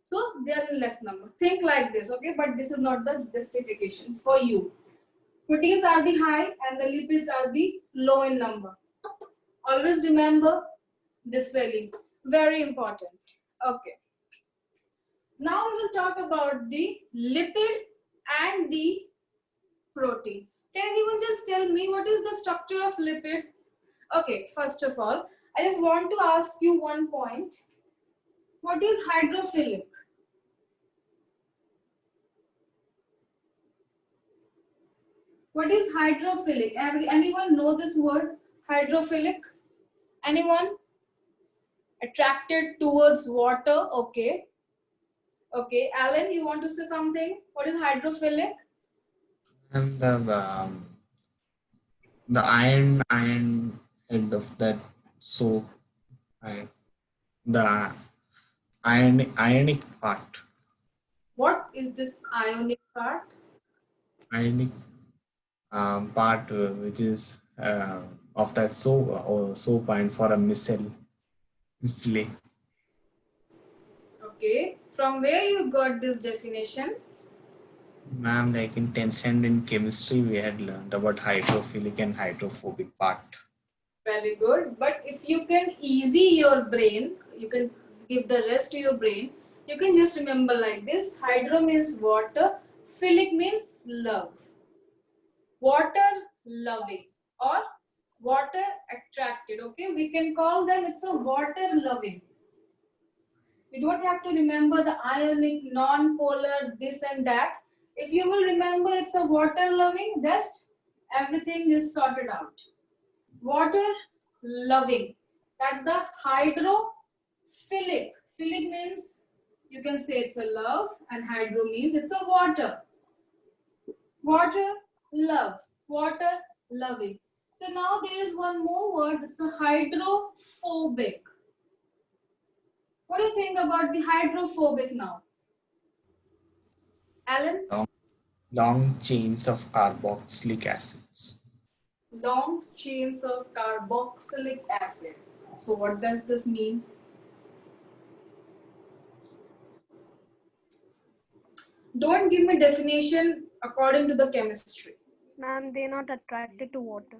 So they are in less number. Think like this, okay? But this is not the justification. It's for you. Proteins are the high and the lipids are the low in number. Always remember this value. Very important. Okay. Now we will talk about the lipid and the protein. Can anyone just tell me what is the structure of lipid? Okay, first of all, I just want to ask you one point. What is hydrophilic? What is hydrophilic? Anyone know this word? Hydrophilic? Anyone? Attracted towards water? Okay. Okay, Alan, you want to say something? What is hydrophilic? And the iron head of that soap, the ionic part. What is this ionic part? Ionic part which is of that soap or soap iron for a missile. Okay, from where you got this definition? Ma'am, like in 10th standard in chemistry, we had learned about hydrophilic and hydrophobic part. Very good. But if you can easy your brain, you can give the rest to your brain, you can just remember like this. Hydro means water, philic means love. Water loving or water attracted. Okay, we can call them, it's a water loving. You don't have to remember the ionic, non-polar, this and that. If you will remember it's a water loving, rest everything is sorted out. Water loving, that's the hydrophilic. Philic means you can say it's a love, and hydro means it's a water. Water love, water loving. So now there is one more word, it's a hydrophobic. What do you think about the hydrophobic now? Alan? Long chains of carboxylic acids. Long chains of carboxylic acid. So what does this mean? Don't give me definition according to the chemistry. Ma'am, they're not attracted to water.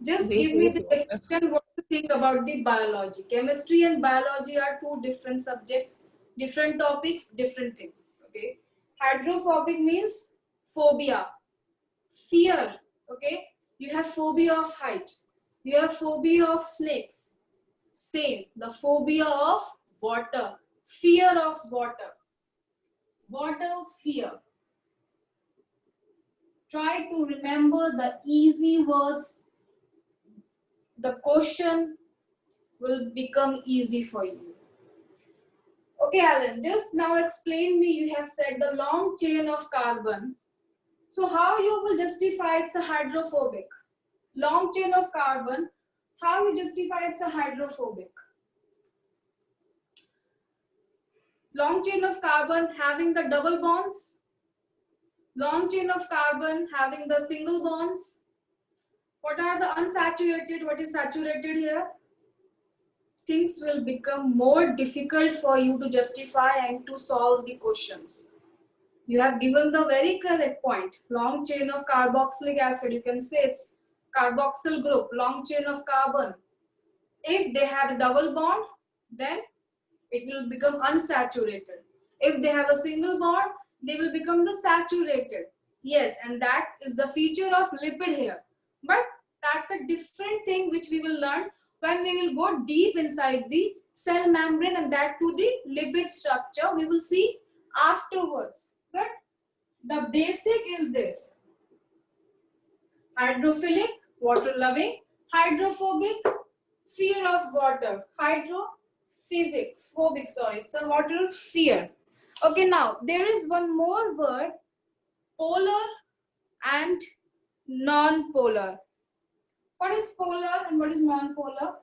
Just give me the definition, what you think about the biology. Chemistry and biology are two different subjects, different topics, different things. Okay. Hydrophobic means phobia, fear. Okay. You have phobia of height. You have phobia of snakes. Same. The phobia of water. Fear of water. Water fear. Try to remember the easy words. The question will become easy for you. Okay, Alan, just now explain me, you have said the long chain of carbon. So how you will justify it's a hydrophobic? Long chain of carbon, how you justify it's a hydrophobic? Long chain of carbon having the double bonds? Long chain of carbon having the single bonds? What are the unsaturated? What is saturated here? Things will become more difficult for you to justify and to solve the questions. You have given the very correct point. Long chain of carboxylic acid, you can say it's carboxyl group, long chain of carbon. If they have a double bond, then it will become unsaturated. If they have a single bond, they will become the saturated. Yes, and that is the feature of lipid here. But that's a different thing which we will learn when we will go deep inside the cell membrane, and that to the lipid structure we will see afterwards. But the basic is this: hydrophilic, water loving; hydrophobic, fear of water. Hydrophobic, sorry, it's a water fear. Okay, now there is one more word: polar and non-polar. What is polar and what is non-polar?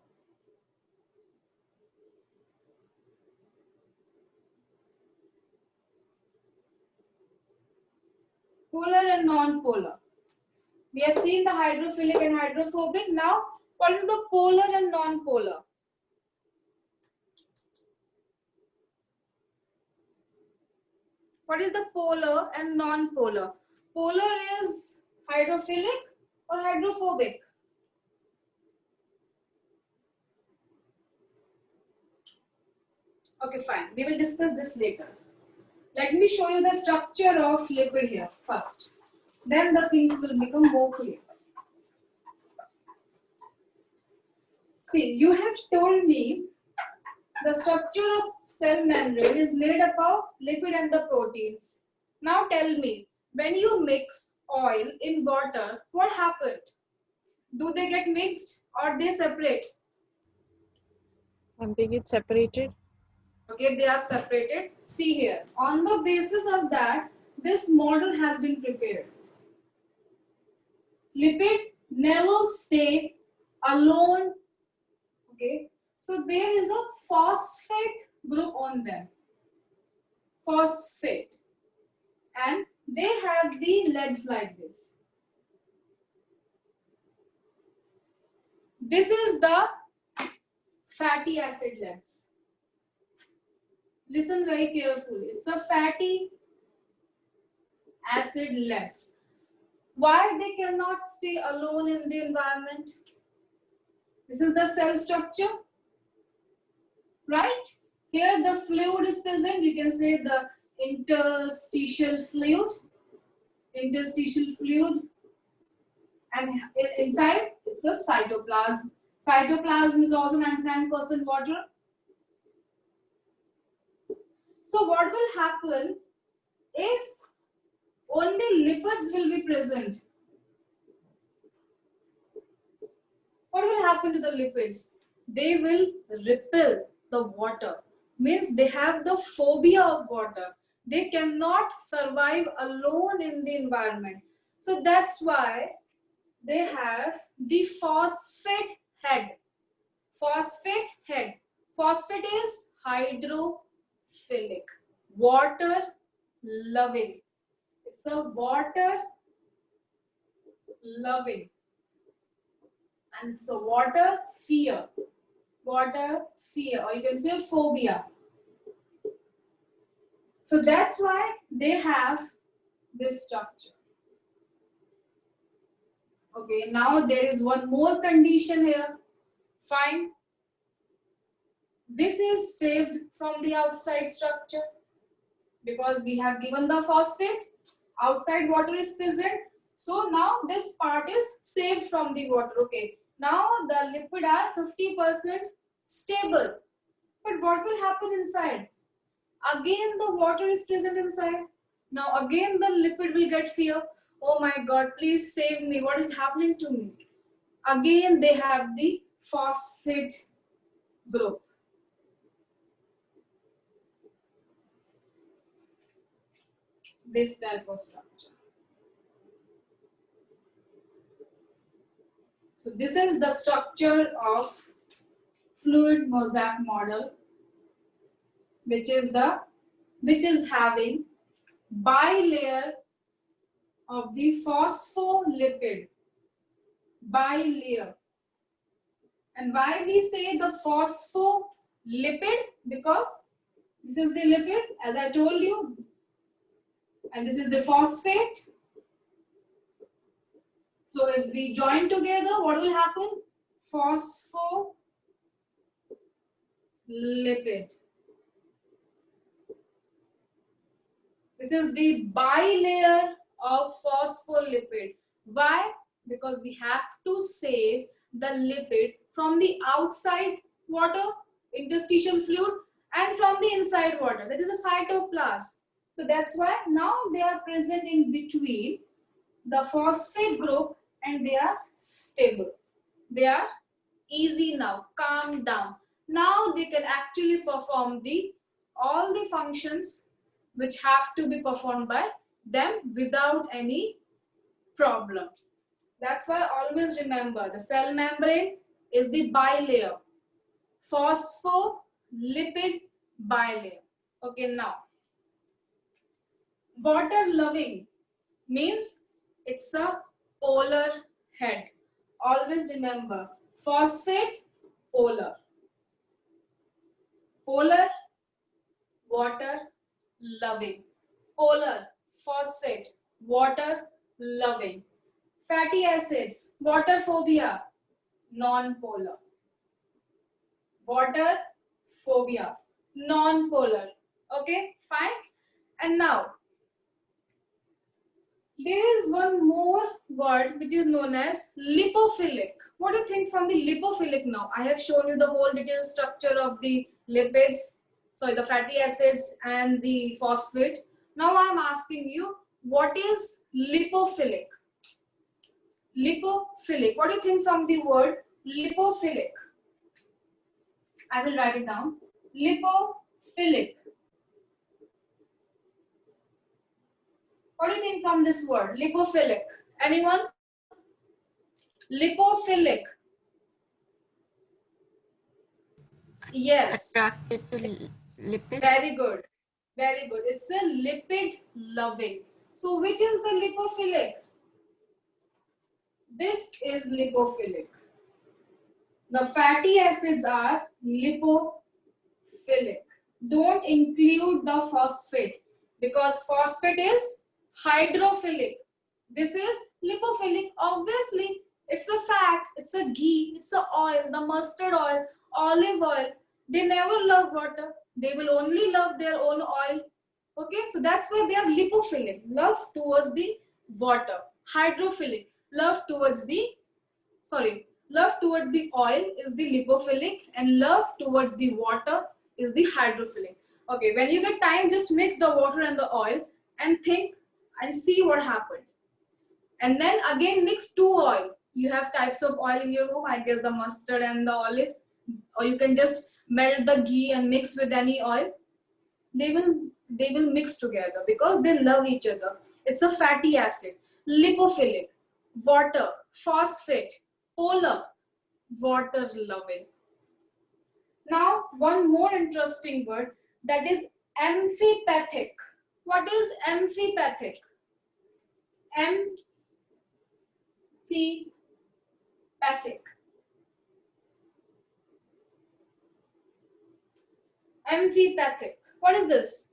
Polar and non-polar. We have seen the hydrophilic and hydrophobic. Now, what is the polar and non-polar? What is the polar and non-polar? Polar is hydrophilic or hydrophobic? Okay, fine. We will discuss this later. Let me show you the structure of lipid here first. Then the things will become more clear. See, you have told me the structure of cell membrane is made up of lipid and the proteins. Now tell me, when you mix oil in water, what happened? Do they get mixed or they separate? They get separated. Okay, they are separated. See here, on the basis of that, this model has been prepared. Lipid never stay alone. Okay, so there is a phosphate group on them. Phosphate. And they have the legs like this. This is the fatty acid legs. Listen very carefully. It's a fatty acid legs. Why they cannot stay alone in the environment? This is the cell structure, right? Here the fluid is present. You can say the interstitial fluid. Interstitial fluid. And inside it's a cytoplasm. Cytoplasm is also 99% water. So what will happen if only lipids will be present? What will happen to the lipids? They will repel the water. Means they have the phobia of water. They cannot survive alone in the environment. So that's why they have the phosphate head. Phosphate head. Phosphate is hydrophilic, water loving. It's a water loving. And it's a water fear. Water fear, or you can say phobia. So that's why they have this structure. Okay, now there is one more condition here. Fine. This is saved from the outside structure because we have given the phosphate. Outside water is present. So now this part is saved from the water. Okay. Now the lipid are 50% stable. But what will happen inside? Again the water is present inside. Now again the lipid will get fear. Oh my God, please save me. What is happening to me? Again, they have the phosphate group. This type of structure. So this is the structure of fluid mosaic model, which is having bilayer of the phospholipid. Bilayer. And why we say the phospholipid? Because this is the lipid, as I told you, and this is the phosphate. So if we join together, what will happen? Phospholipid. This is the bilayer of phospholipid. Why? Because we have to save the lipid from the outside water, interstitial fluid, and from the inside water. That is a cytoplasm. So that's why now they are present in between the phosphate group and they are stable. They are easy now, calm down. Now they can actually perform all the functions which have to be performed by them without any problem. That's why always remember the cell membrane is the bilayer, phospholipid bilayer. Okay, now water loving means it's a polar head. Always remember phosphate, polar. Polar, water loving. Polar, phosphate, water loving. Fatty acids, water phobia, non-polar. Water phobia, non-polar. Okay, fine. And now there is one more word which is known as lipophilic. What do you think from the lipophilic now? I have shown you the whole detailed structure of the lipids, sorry, the fatty acids and the phosphate. Now I am asking you, what is lipophilic? Lipophilic. What do you think from the word lipophilic? I will write it down. Lipophilic. What do you think from this word? Lipophilic. Anyone? Lipophilic. Yes. Attracted to lipid. Very good. Very good. It's a lipid loving. So which is the lipophilic? This is lipophilic. The fatty acids are lipophilic. Don't include the phosphate because phosphate is hydrophilic. This is lipophilic. Obviously, it's a fat, it's a ghee, it's a oil, the mustard oil, olive oil. They never love water. They will only love their own oil. Okay, so that's why they are lipophilic. Love towards the water. Hydrophilic. Love towards the oil is the lipophilic and love towards the water is the hydrophilic. Okay, when you get time, just mix the water and the oil and think and see what happened. And then again mix two oil. You have types of oil in your home, I guess the mustard and the olive, or you can just melt the ghee and mix with any oil. They will mix together because they love each other. It's a fatty acid. Lipophilic, water, phosphate, polar, water loving. Now one more interesting word, that is amphipathic. What is amphipathic? Amphipathic. Amphipathic. What is this?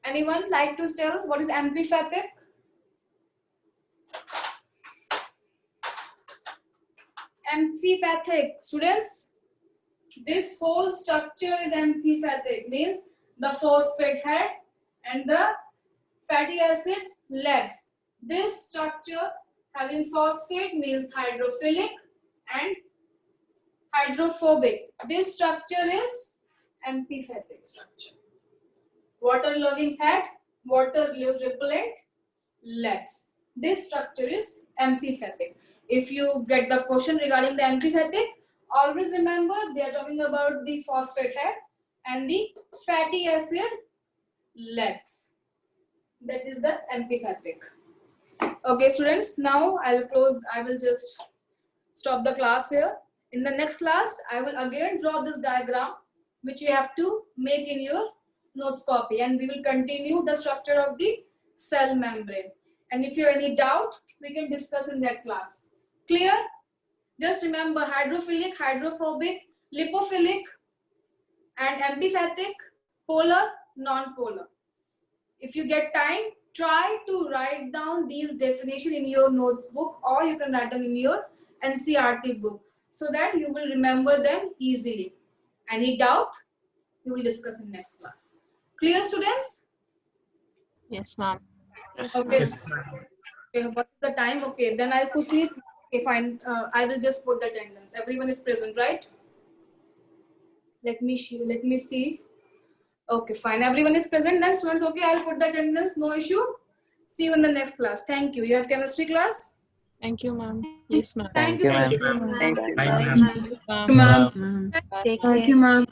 Anyone like to tell what is amphipathic? Amphipathic, students. This whole structure is amphipathic, means the phosphate head and the fatty acid legs. This structure having phosphate means hydrophilic and hydrophobic. This structure is amphipathic structure. Water loving head, water repellent legs. This structure is amphithetic. If you get the question regarding the amphithetic, always remember they are talking about the phosphate head and the fatty acid legs. That is the amphithetic. Okay, students, now I will just stop the class here. In the next class, I will again draw this diagram, which you have to make in your notes copy, and we will continue the structure of the cell membrane. And if you have any doubt, we can discuss in that class. Clear? Just remember hydrophilic, hydrophobic, lipophilic, and amphithetic, polar, non-polar. If you get time, try to write down these definitions in your notebook, or you can write them in your NCERT book so that you will remember them easily. Any doubt, we will discuss in next class. Clear, students? Yes, ma'am. Okay. Yes. Okay, what's the time? Okay, then I'll quickly, okay, fine. I will just put the attendance. Everyone is present, right? Let me see. Okay, fine. Everyone is present. Then students, okay, I'll put the attendance. No issue. See you in the next class. Thank you. You have chemistry class? Thank you, ma'am. Yes, ma'am. Thank you, ma'am. ma'am. Thank you. Bye, Bye. ma'am. Thank you, ma'am. Ma'am. Take Thank care. you, ma'am.